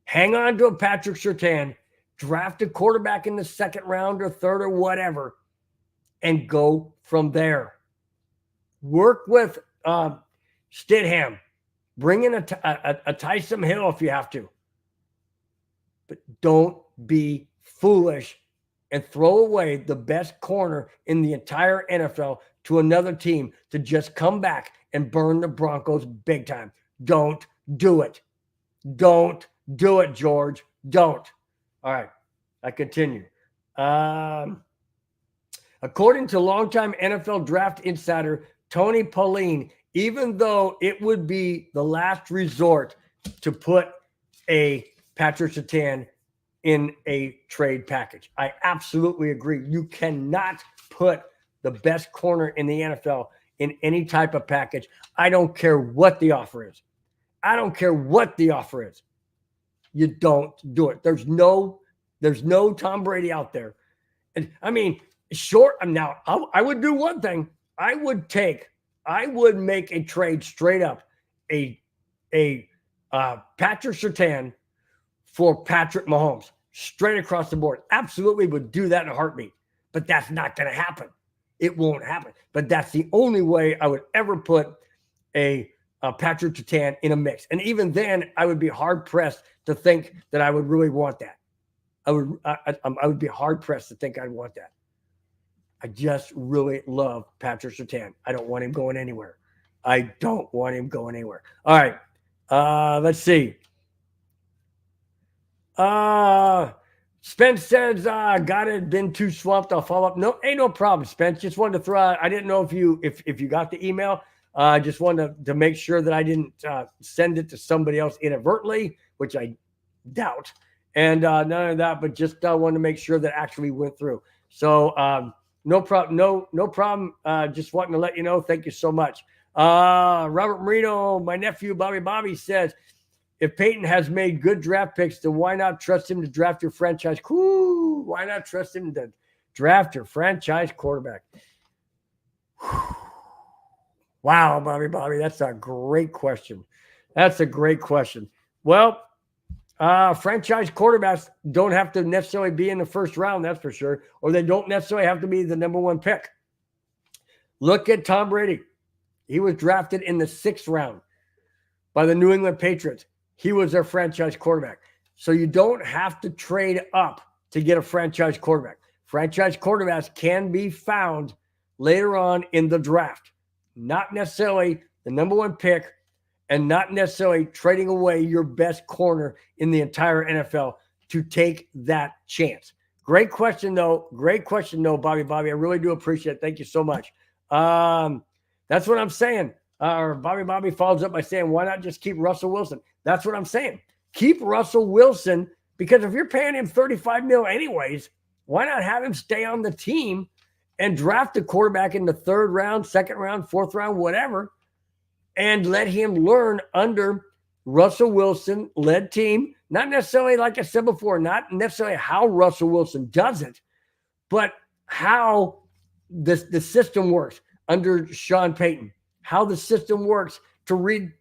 Hang on to a Patrick Surtain, draft a quarterback in the 2nd round or 3rd or whatever, and go from there. Work with Stidham. Bring in a Tyson Hill if you have to. But don't be foolish and throw away the best corner in the entire NFL to another team to just come back and burn the Broncos big time. Don't do it. Don't do it, George. Don't. All right. I continue. According to longtime NFL draft insider Tony Pauline, even though it would be the last resort to put a Patrick Surtain in a trade package, I absolutely agree. You cannot put the best corner in the NFL in any type of package. I don't care what the offer is. I don't care what the offer is. You don't do it. There's no Tom Brady out there I mean, short. Now, I would do one thing. I would make a trade straight up, a Patrick Surtain for Patrick Mahomes, straight across the board. Absolutely would do that in a heartbeat. But that's not going to happen. It won't happen. But that's the only way I would ever put a Patrick Surtain in a mix. And even then, I would be hard pressed to think that I would really want that. I would be hard pressed to think I'd want that. I just really love Patrick Surtain. I don't want him going anywhere. I don't want him going anywhere. All right. Let's see. Spence says, got it, been too swamped. I'll follow up. No, ain't no problem, Spence. Just wanted to throw out, I didn't know if you got the email. I just wanted to make sure that I didn't send it to somebody else inadvertently, which I doubt. And none of that, but just wanted to make sure that actually went through. So no problem. No problem. Just wanting to let you know. Thank you so much. Robert Marino, my nephew, Bobby says, if Peyton has made good draft picks, then why not trust him to draft your franchise? Whew, why not trust him to draft your franchise quarterback? Whew. Wow, Bobby, that's a great question. That's a great question. Well, franchise quarterbacks don't have to necessarily be in the first round, that's for sure, or they don't necessarily have to be the number one pick. Look at Tom Brady. He was drafted in the 6th round by the New England Patriots. He was their franchise quarterback. So you don't have to trade up to get a franchise quarterback. Franchise quarterbacks can be found later on in the draft. Not necessarily the number one pick and not necessarily trading away your best corner in the entire NFL to take that chance. Great question, though. Bobby. I really do appreciate it. Thank you so much. That's what I'm saying. Bobby follows up by saying, why not just keep Russell Wilson? That's what I'm saying. Keep Russell Wilson, because if you're paying him $35 million anyways, why not have him stay on the team and draft a quarterback in the 3rd round, 2nd round, 4th round, whatever, and let him learn under Russell Wilson-led team. Not necessarily, like I said before, not necessarily how Russell Wilson does it, but how the system works under Sean Payton, how the system works to read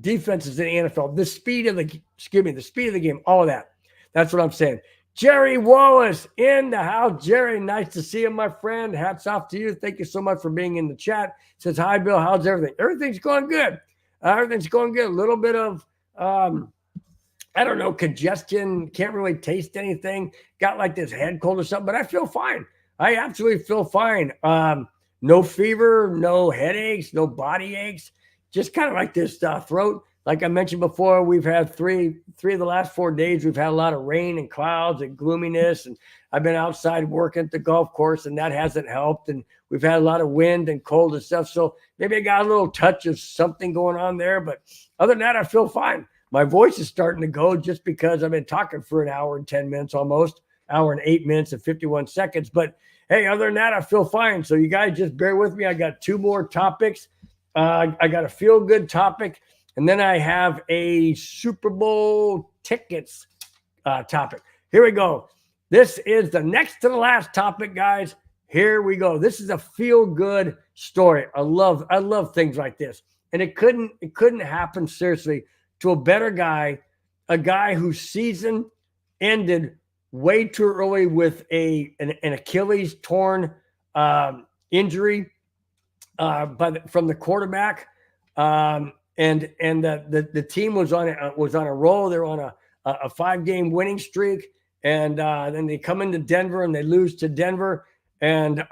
defenses in the NFL, the speed of the game, all of that. That's what I'm saying. Jerry Wallace in the house. Jerry, nice to see you, my friend. Hats off to you. Thank you so much for being in the chat. Says, hi, Bill. How's everything? Everything's going good. Everything's going good. A little bit of, congestion. Can't really taste anything. Got like this head cold or something, but I feel fine. I absolutely feel fine. No fever, no headaches, no body aches. Just kind of like this throat. Like I mentioned before, we've had three of the last 4 days. We've had a lot of rain and clouds and gloominess. And I've been outside working at the golf course, and that hasn't helped. And we've had a lot of wind and cold and stuff. So maybe I got a little touch of something going on there. But other than that, I feel fine. My voice is starting to go just because I've been talking for an hour and 10 minutes almost, hour and 8 minutes and 51 seconds. But hey, other than that, I feel fine. So you guys just bear with me. I got 2 more topics. I got a feel-good topic. And then I have a Super Bowl tickets topic. Here we go. This is the next to the last topic, guys. Here we go. This is a feel-good story. I love things like this. And it couldn't happen seriously to a better guy, a guy whose season ended way too early with an Achilles torn injury from the quarterback. And the team was on a roll. They're on a 5-game winning streak, and then they come into Denver and they lose to Denver. And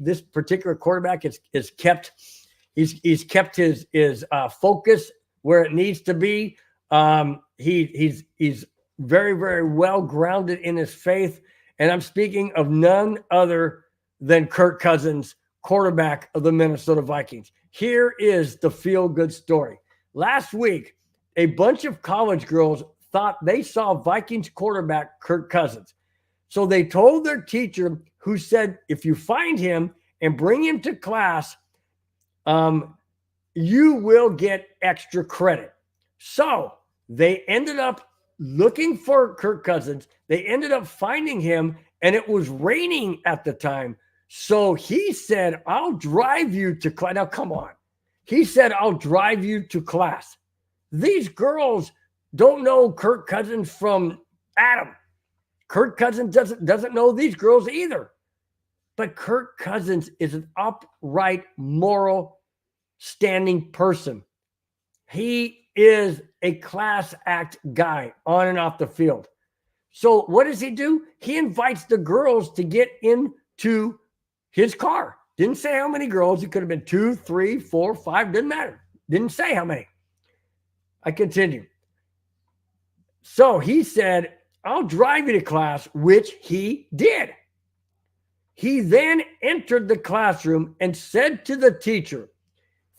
this particular quarterback is kept his focus where it needs to be. He's very, very well grounded in his faith, and I'm speaking of none other than Kirk Cousins, quarterback of the Minnesota Vikings. Here is the feel-good story. Last week, a bunch of college girls thought they saw Vikings quarterback Kirk Cousins. So they told their teacher, who said, if you find him and bring him to class, you will get extra credit. So they ended up looking for Kirk Cousins. They ended up finding him and it was raining at the time. So he said, I'll drive you to class. Now, come on. He said, I'll drive you to class. These girls don't know Kirk Cousins from Adam. Kirk Cousins doesn't know these girls either. But Kirk Cousins is an upright, moral, standing person. He is a class act guy on and off the field. So what does he do? He invites the girls to get into his car. Didn't say how many girls. It could have been 2, 3, 4, 5. Didn't matter. Didn't say how many. I continue. So he said, I'll drive you to class, which he did. He then entered the classroom and said to the teacher,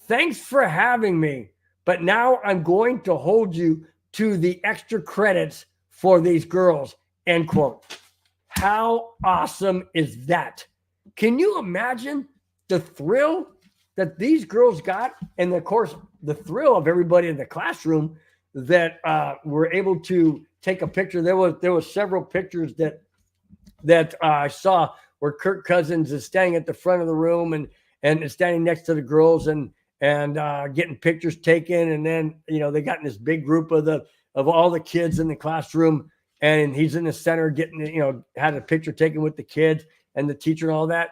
thanks for having me, but now I'm going to hold you to the extra credits for these girls, end quote. How awesome is that? Can you imagine the thrill that these girls got? And of course, the thrill of everybody in the classroom that were able to take a picture. There was several pictures that I saw where Kirk Cousins is standing at the front of the room and standing next to the girls and getting pictures taken. And then, they got in this big group of all the kids in the classroom, and he's in the center getting, had a picture taken with the kids and the teacher and all that.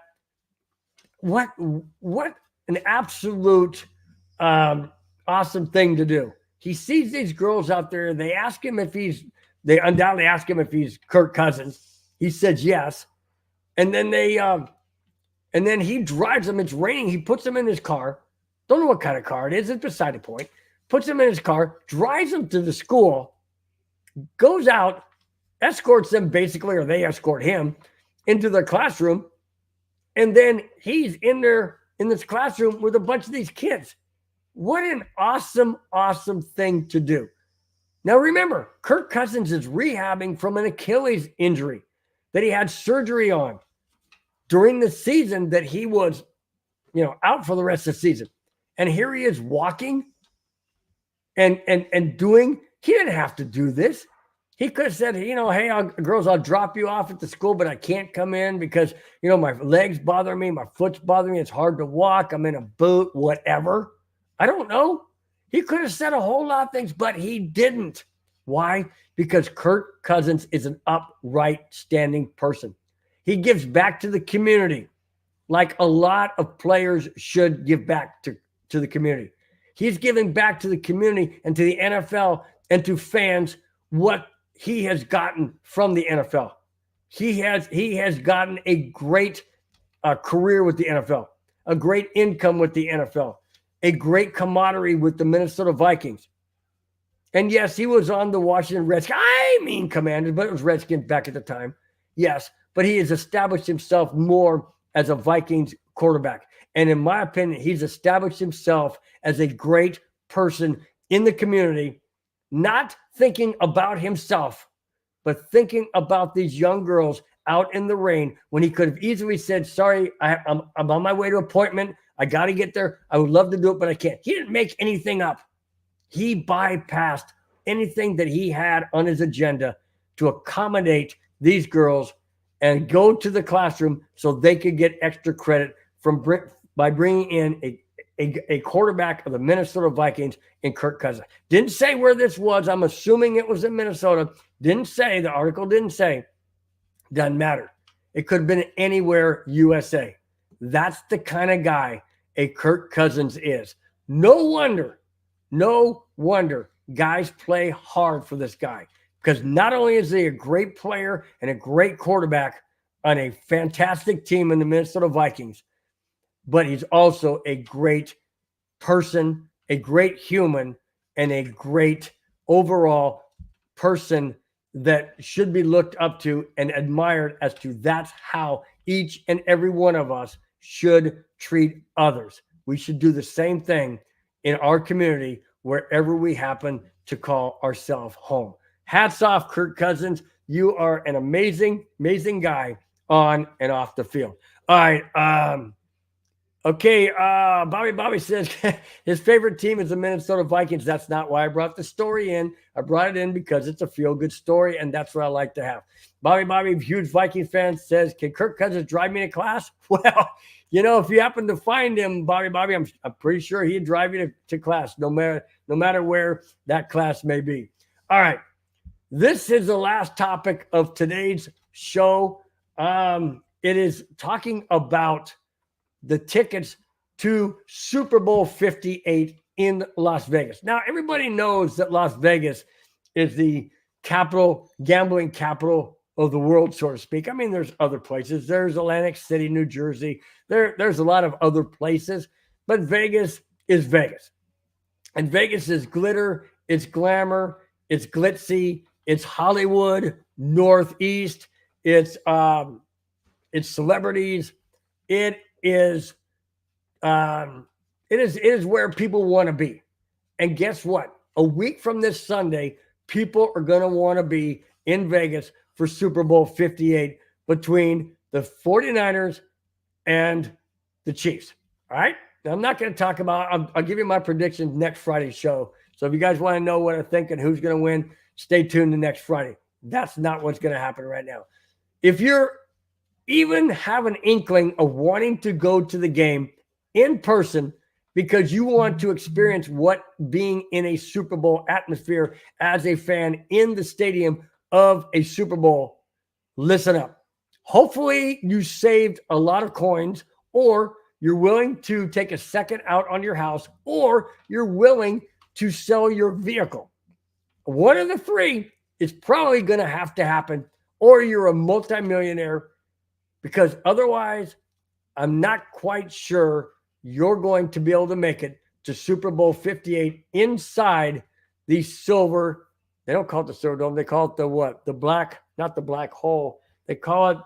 What an absolute awesome thing to do. He sees these girls out there. They undoubtedly ask him if he's Kirk Cousins. He says yes. And then he drives them. It's raining. He puts them in his car. Don't know what kind of car it is. It's beside the point. Puts them in his car, drives them to the school, goes out, escorts them basically, or they escort him into their classroom. And then he's in this classroom with a bunch of these kids. What an awesome, awesome thing to do. Now, remember, Kirk Cousins is rehabbing from an Achilles injury that he had surgery on during the season that he was, out for the rest of the season. And here he is walking and doing. He didn't have to do this. He could have said, hey, girls, I'll drop you off at the school, but I can't come in because, my legs bother me. My foot's bothering me. It's hard to walk. I'm in a boot, whatever. I don't know. He could have said a whole lot of things, but he didn't. Why? Because Kirk Cousins is an upright, standing person. He gives back to the community like a lot of players should give back to the community. He's giving back to the community and to the NFL and to fans what he has gotten from the NFL. He has gotten a great career with the NFL, a great income with the NFL, a great camaraderie with the Minnesota Vikings. And yes, he was on the Washington Redskins. Commanders, but it was Redskins back at the time. Yes, but he has established himself more as a Vikings quarterback. And in my opinion, he's established himself as a great person in the community, not thinking about himself, but thinking about these young girls out in the rain when he could have easily said, sorry, I'm on my way to an appointment. I got to get there. I would love to do it, but I can't. He didn't make anything up. He bypassed anything that he had on his agenda to accommodate these girls and go to the classroom so they could get extra credit by bringing in a quarterback of the Minnesota Vikings in Kirk Cousins. Didn't say where this was. I'm assuming it was in Minnesota. Didn't say. The article didn't say. Doesn't matter. It could have been anywhere USA. That's the kind of guy a Kirk Cousins is. No wonder guys play hard for this guy, because not only is he a great player and a great quarterback on a fantastic team in the Minnesota Vikings, but he's also a great person, a great human, and a great overall person that should be looked up to and admired as to that's how each and every one of us should treat others. We should do the same thing in our community wherever we happen to call ourselves home. Hats off, Kirk Cousins. You are an amazing, amazing guy on and off the field. All right. Okay, Bobby says his favorite team is the Minnesota Vikings. That's not why I brought the story in. I brought it in because it's a feel-good story, and that's what I like to have. Bobby, huge Vikings fan, says, can Kirk Cousins drive me to class? Well, if you happen to find him, Bobby, I'm pretty sure he'd drive you to class, no matter where that class may be. All right, this is the last topic of today's show. It is talking about the tickets to Super Bowl 58 in Las Vegas. Now, everybody knows that Las Vegas is the gambling capital of the world, so to speak. I mean, there's other places. There's Atlantic City, New Jersey. There's a lot of other places, but Vegas is Vegas. And Vegas is glitter, it's glamour, it's glitzy, it's Hollywood, Northeast, it's celebrities. It is where people want to be. And guess what? A week from this Sunday, people are going to want to be in Vegas for Super Bowl 58 between the 49ers and the Chiefs. All right? Now, I'm not going to talk about, I'll give you my predictions next Friday's show. So if you guys want to know what I think and who's going to win, stay tuned to next Friday. That's not what's going to happen right now. If you're even have an inkling of wanting to go to the game in person because you want to experience what being in a Super Bowl atmosphere as a fan in the stadium of a Super Bowl, listen up. Hopefully you saved a lot of coins, or you're willing to take a second out on your house, or you're willing to sell your vehicle. One of the three is probably going to have to happen, or you're a multimillionaire, because otherwise, I'm not quite sure you're going to be able to make it to Super Bowl 58 inside the silver. They don't call it the silver dome. They call it the what? The black, not the black hole. They call it,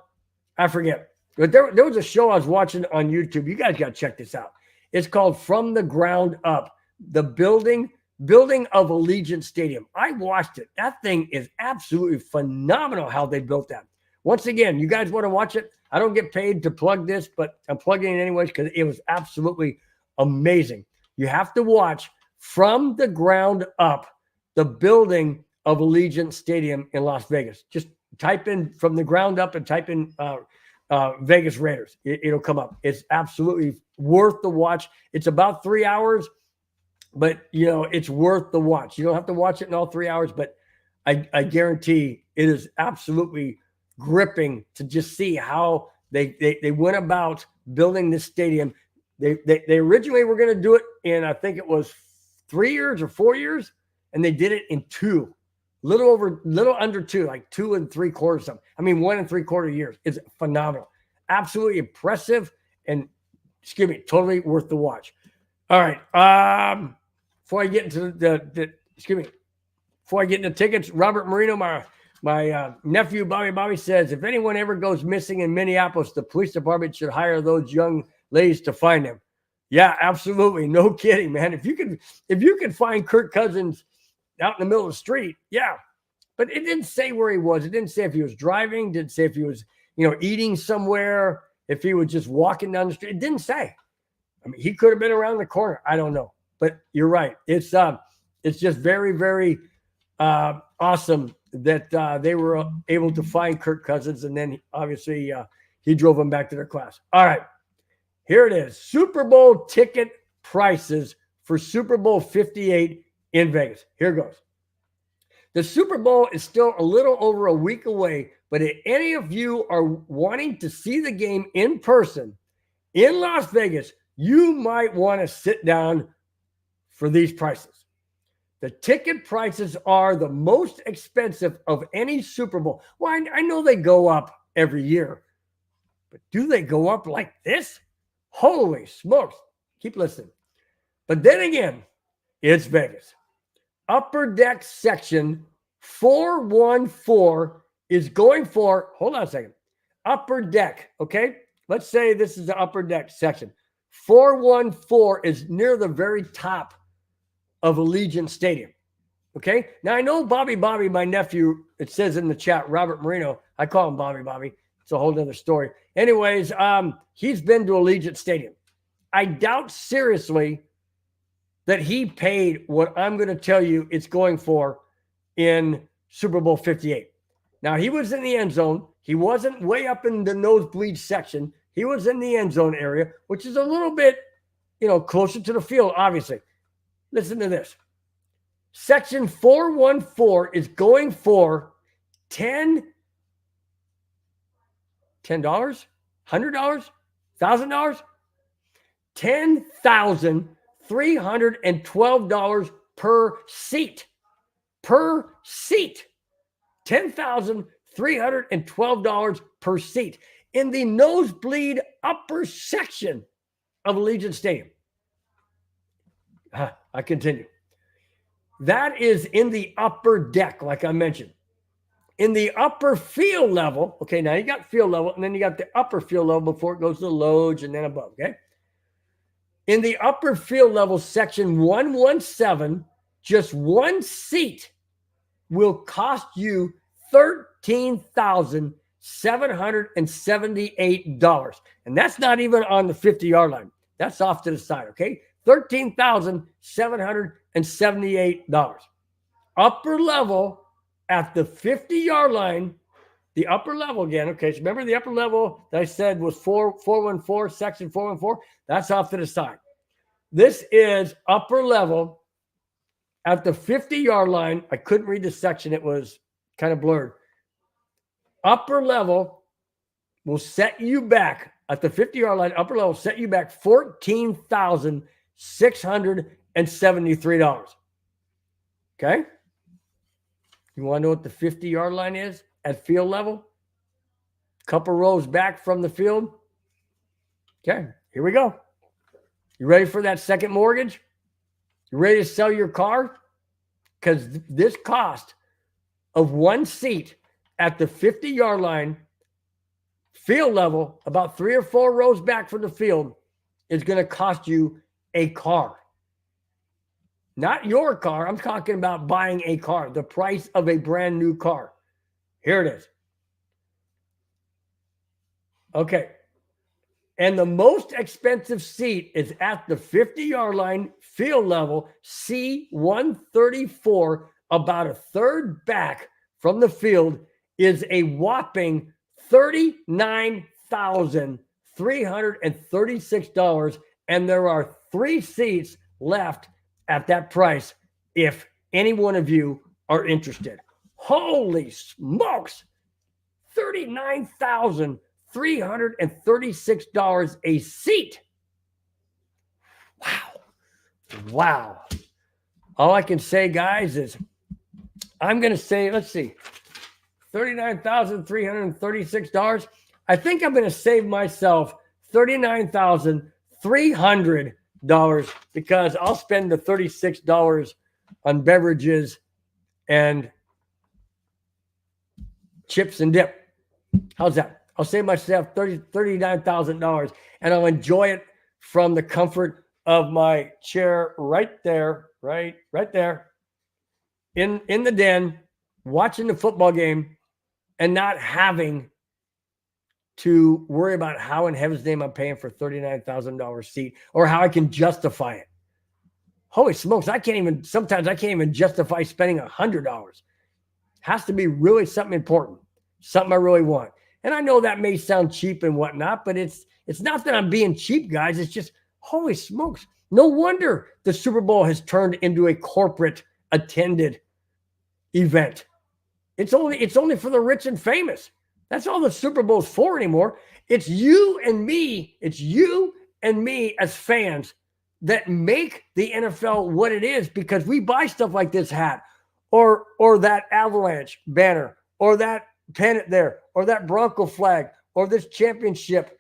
I forget. But there was a show I was watching on YouTube. You guys got to check this out. It's called From the Ground Up, the building of Allegiant Stadium. I watched it. That thing is absolutely phenomenal how they built that. Once again, you guys want to watch it? I don't get paid to plug this, but I'm plugging it anyways because it was absolutely amazing. You have to watch From the Ground Up, the building of Allegiant Stadium in Las Vegas. Just type in From the Ground Up and type in Vegas Raiders. It'll come up. It's absolutely worth the watch. It's about 3 hours, but, it's worth the watch. You don't have to watch it in all 3 hours, but I guarantee it is absolutely gripping to just see how they went about building this stadium. They originally were going to do it in, I think it was 3 years or 4 years, and they did it in 2, little under 2, like 2 3/4 something. I mean, 1 3/4 years. It's phenomenal, absolutely impressive, and totally worth the watch. All right, before I get into before I get into tickets, Robert Marino, my nephew, Bobby says, if anyone ever goes missing in Minneapolis, the police department should hire those young ladies to find them. Yeah, absolutely. No kidding, man. If you can find Kirk Cousins out in the middle of the street, yeah. But it didn't say where he was. It didn't say if he was driving. It didn't say if he was, eating somewhere, if he was just walking down the street. It didn't say. I mean, he could have been around the corner. I don't know. But you're right. It's just very, very awesome that they were able to find Kirk Cousins, and then obviously he drove them back to their class. All right, here it is. Super Bowl ticket prices for Super Bowl 58 in Vegas. Here goes. The Super Bowl is still a little over a week away, but if any of you are wanting to see the game in person in Las Vegas, you might want to sit down for these prices. The ticket prices are the most expensive of any Super Bowl. Well, I know they go up every year, but do they go up like this? Holy smokes. Keep listening. But then again, it's Vegas. Upper Deck Section 414 is going for, hold on a second, Upper Deck, okay? Let's say this is the Upper Deck Section. 414 is near the very top of Allegiant Stadium. Okay. Now I know Bobby, my nephew, it says in the chat, Robert Marino, I call him Bobby. It's a whole nother story. Anyways, he's been to Allegiant Stadium. I doubt seriously that he paid what I'm going to tell you it's going for in Super Bowl 58. Now, he was in the end zone. He wasn't way up in the nosebleed section. He was in the end zone area, which is a little bit, closer to the field, obviously. Listen to this. Section 414 is going for $10, $100, $1,000, $10,312 per seat. Per seat. $10,312 per seat in the nosebleed upper section of Allegiant Stadium. I continue. That is in the upper deck, like I mentioned. In the upper field level, okay, now you got field level, and then you got the upper field level before it goes to the loge and then above, okay? In the upper field level, section 117, just one seat will cost you $13,778. And that's not even on the 50-yard line. That's off to the side, okay? $13,778. Upper level at the 50-yard line, the upper level again, okay? So remember the upper level that I said was 414, section 414? That's off to the side. This is upper level at the 50-yard line. I couldn't read the section. It was kind of blurred. Upper level will set you back at the 50-yard line. Upper level set you back $14,673. Okay? You want to know what the 50-yard line is at field level? Couple rows back from the field. Okay, here we go. You ready for that second mortgage? You ready to sell your car? Because this cost of one seat at the 50-yard line, field level, about 3 or 4 rows back from the field, is going to cost you a car. Not your car. I'm talking about buying a car, the price of a brand new car. Here it is. Okay. And the most expensive seat is at the 50-yard line, field level, C134, about a third back from the field, is a whopping $39,336. And there are 3 seats left at that price if any one of you are interested. Holy smokes! $39,336 a seat. Wow. All I can say, guys, is I'm going to say, let's see, $39,336. I think I'm going to save myself $39,300 because I'll spend the $36 on beverages and chips and dip. How's that? I'll save myself $39,000 and I'll enjoy it from the comfort of my chair right there, right there in the den, watching the football game and not having to worry about how in heaven's name I'm paying for $39,000 seat or how I can justify it. Holy smokes, sometimes I can't even justify spending $100. Has to be really something important, something I really want. And I know that may sound cheap and whatnot, but it's not that I'm being cheap, guys. It's just, holy smokes. No wonder the Super Bowl has turned into a corporate attended event. It's only for the rich and famous. That's all the Super Bowl's for anymore. It's you and me. It's you and me as fans that make the NFL what it is because we buy stuff like this hat or that Avalanche banner or that pennant there or that Bronco flag or this championship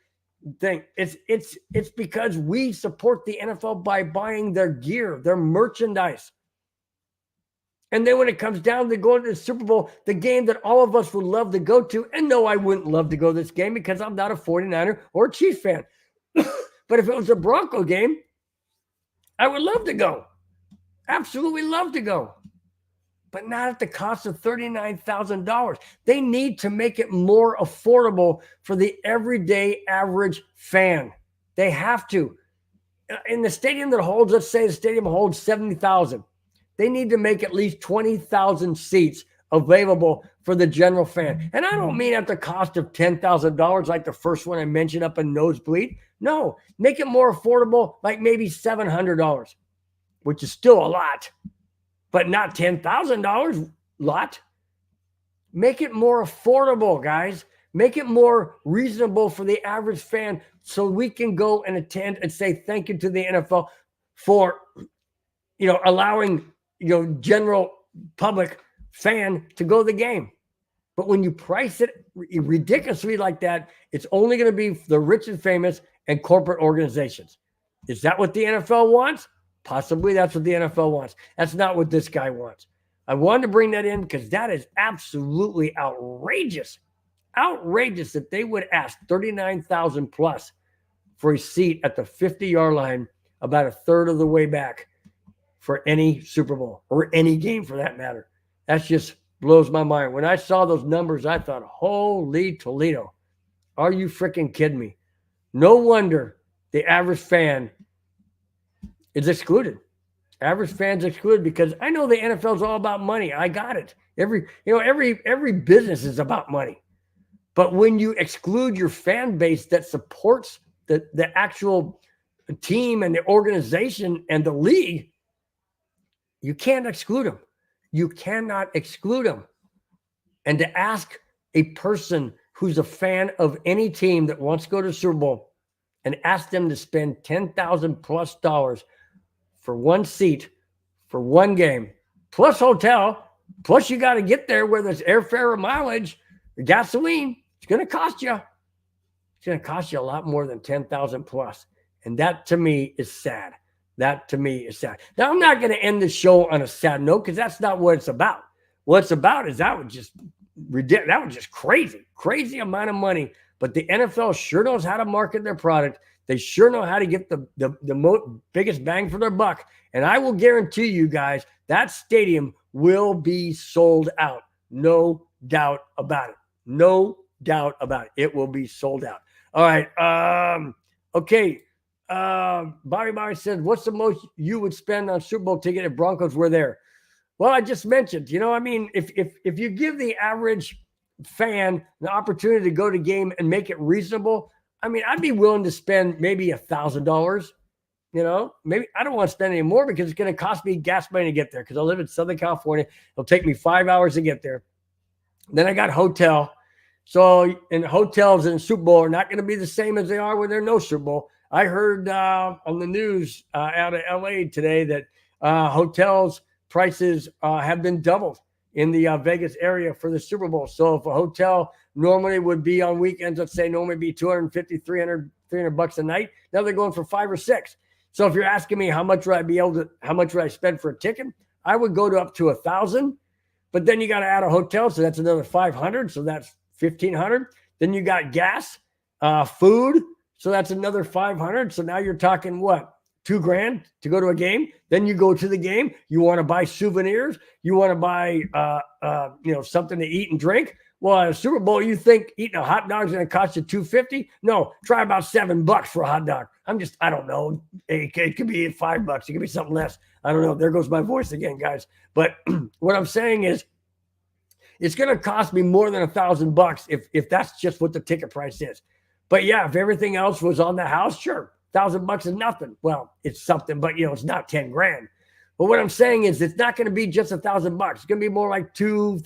thing. It's because we support the NFL by buying their gear, their merchandise. And then when it comes down to going to the Super Bowl, the game that all of us would love to go to, and no, I wouldn't love to go to this game because I'm not a 49er or a Chiefs fan. But if it was a Bronco game, I would love to go. Absolutely love to go. But not at the cost of $39,000. They need to make it more affordable for the everyday average fan. They have to. in the stadium that holds, let's say the stadium holds 70,000. They need to make at least 20,000 seats available for the general fan. And I don't mean at the cost of $10,000 like the first one I mentioned up in Nosebleed. No, make it more affordable, like maybe $700, which is still a lot, but not $10,000 lot. Make it more affordable, guys. Make it more reasonable for the average fan so we can go and attend and say thank you to the NFL for, allowing, general public fan to go to the game. But when you price it ridiculously like that, it's only going to be the rich and famous and corporate organizations. Is that what the NFL wants? Possibly that's what the NFL wants. That's not what this guy wants. I wanted to bring that in because that is absolutely outrageous. Outrageous that they would ask 39,000 plus for a seat at the 50-yard line about a third of the way back for any Super Bowl or any game for that matter. That just blows my mind. When I saw those numbers, I thought, holy Toledo, are you freaking kidding me? No wonder the average fan is excluded. Average fans excluded because I know the NFL is all about money. I got it. Every business is about money. But when you exclude your fan base that supports the actual team and the organization and the league, you can't exclude them. You cannot exclude them. And to ask a person who's a fan of any team that wants to go to the Super Bowl and ask them to spend $10,000 plus for one seat, for one game, plus hotel, plus you got to get there, whether it's airfare or mileage, or gasoline, it's going to cost you. It's going to cost you a lot more than $10,000 plus. And that to me is sad. That to me is sad. Now, I'm not going to end the show on a sad note because that's not what it's about. What it's about is that was just crazy amount of money. But the NFL sure knows how to market their product. They sure know how to get the biggest bang for their buck. And I will guarantee you guys that stadium will be sold out. No doubt about it. No doubt about it. It will be sold out. All right. Okay. Bobby said, what's the most you would spend on Super Bowl ticket if Broncos were there? Well, I just mentioned, if you give the average fan the opportunity to go to game and make it reasonable, I'd be willing to spend maybe $1,000. Maybe I don't want to spend any more because it's going to cost me gas money to get there because I live in Southern California. It'll take me 5 hours to get there. Then I got hotel. So, and hotels in Super Bowl are not going to be the same as they are when there's no Super Bowl. I heard on the news out of LA today that hotels prices have been doubled in the Vegas area for the Super Bowl. So if a hotel normally would be on weekends, let's say normally be $250, $300 a night, now they're going for $5 or $6. So if you're asking me how much would I spend for a ticket, I would go to up to $1,000. But then you got to add a hotel, so that's another $500. So that's $1,500. Then you got gas, food. So that's another $500. So now you're talking what? $2,000 to go to a game. Then you go to the game. You want to buy souvenirs. You want to buy, something to eat and drink. Well, at a Super Bowl, you think eating a hot dog is going to cost you $2.50? No, try about $7 for a hot dog. I don't know. It could be $5. It could be something less. I don't know. There goes my voice again, guys. But what I'm saying is, it's going to cost me more than $1,000 if that's just what the ticket price is. But yeah, if everything else was on the house, sure, $1,000 is nothing. Well, it's something, but it's not $10,000. But what I'm saying is, it's not going to be just $1,000. It's going to be more like $2,000,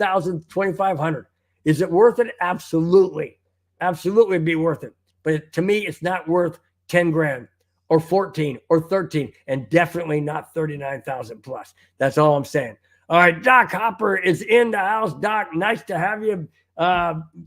$2,500. Is it worth it? Absolutely, absolutely, be worth it. But to me, it's not worth $10,000 or 14 or 13, and definitely not 39,000 plus. That's all I'm saying. All right, Doc Hopper is in the house. Doc, nice to have you.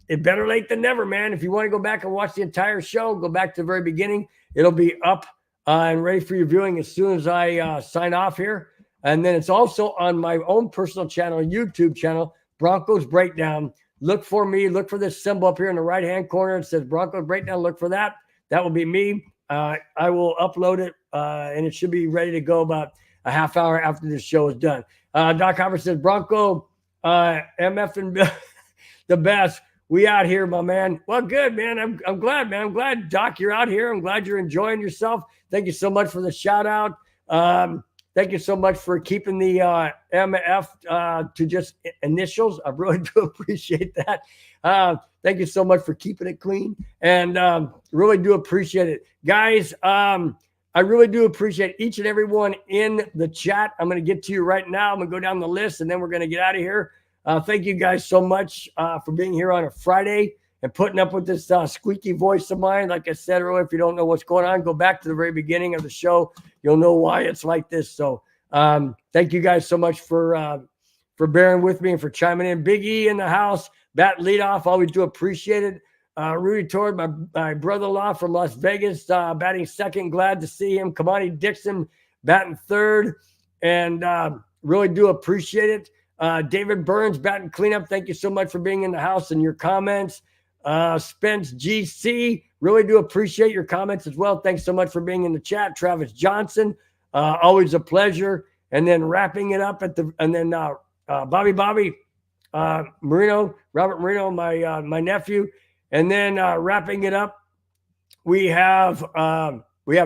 It better late than never, man. If you want to go back and watch the entire show, go back to the very beginning. It'll be up and ready for your viewing as soon as I sign off here. And then it's also on my own personal channel, YouTube channel, Broncos Breakdown. Look for me. Look for this symbol up here in the right-hand corner. It says Broncos Breakdown. Look for that. That will be me. I will upload it, and it should be ready to go about a half hour after this show is done. Doc Hopper says, Bronco, MF and the best. We out here, my man. Well, good, man. I'm glad, man. I'm glad, Doc, you're out here. I'm glad you're enjoying yourself. Thank you so much for the shout out. Thank you so much for keeping the MF to just initials. I really do appreciate that. Thank you so much for keeping it clean, and really do appreciate it. Guys, I really do appreciate each and every one in the chat. I'm going to get to you right now. I'm going to go down the list, and then we're going to get out of here. Thank you guys so much for being here on a Friday and putting up with this squeaky voice of mine. Like I said earlier, if you don't know what's going on, go back to the very beginning of the show. You'll know why it's like this. So thank you guys so much for bearing with me and for chiming in. Big E in the house, bat leadoff. Always do appreciate it. Rudy Tord, my brother-in-law from Las Vegas, batting second. Glad to see him. Kamani Dixon batting third, and really do appreciate it. David Burns batting cleanup. Thank you so much for being in the house and your comments. Spence GC, really do appreciate your comments as well. Thanks so much for being in the chat. Travis Johnson, always a pleasure. And then wrapping it up Bobby Marino, Robert Marino, my nephew. And then wrapping it up, we have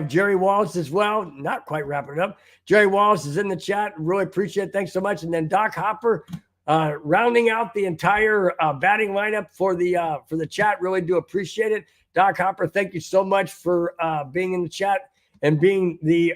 Jerry Wallace as well. Not quite wrapping it up. Jerry Wallace is in the chat. Really appreciate it. Thanks so much. And then Doc Hopper, rounding out the entire batting lineup for the chat. Really do appreciate it. Doc Hopper, thank you so much for being in the chat and being the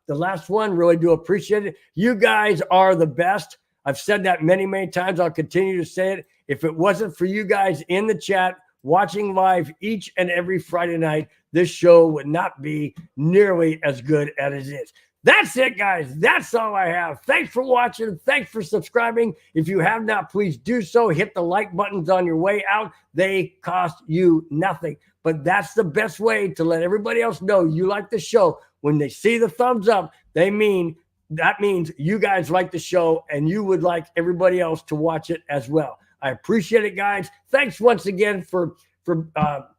last one. Really do appreciate it. You guys are the best. I've said that many, many times. I'll continue to say it. If it wasn't for you guys in the chat watching live each and every Friday night, this show would not be nearly as good as it is. That's it, guys. That's all I have. Thanks for watching. Thanks for subscribing. If you have not, please do so. Hit the like buttons on your way out. They cost you nothing. But that's the best way to let everybody else know you like the show. When they see the thumbs up, that means you guys like the show and you would like everybody else to watch it as well. I appreciate it, guys. Thanks once again for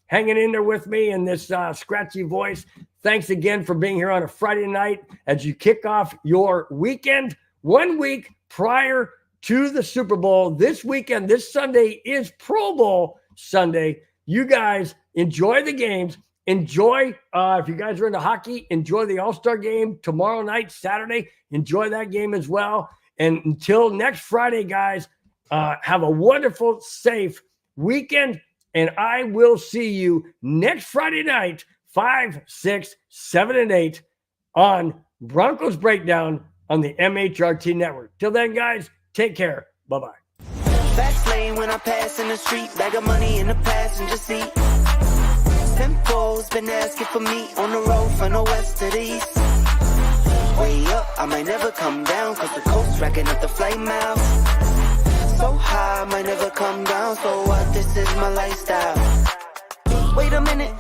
hanging in there with me in this scratchy voice. Thanks again for being here on a Friday night as you kick off your weekend 1 week prior to the Super Bowl. This weekend, this Sunday is Pro Bowl Sunday. You guys enjoy the games. Enjoy, if you guys are into hockey, enjoy the All-Star game tomorrow night, Saturday. Enjoy that game as well. And until next Friday, guys, have a wonderful, safe weekend. And I will see you next Friday night, 5, 6, 7, and 8 on Broncos Breakdown on the MHRT Network. Till then, guys, take care. Bye-bye. Fast lane when I pass in the street, bag of money in the passenger seat. Simcoe's been asking for me on the road from the west to the east. Way up, I might never come down, cause the coast's racking up the flame miles. So high, I might never come down, so what, this is my lifestyle. Wait a minute.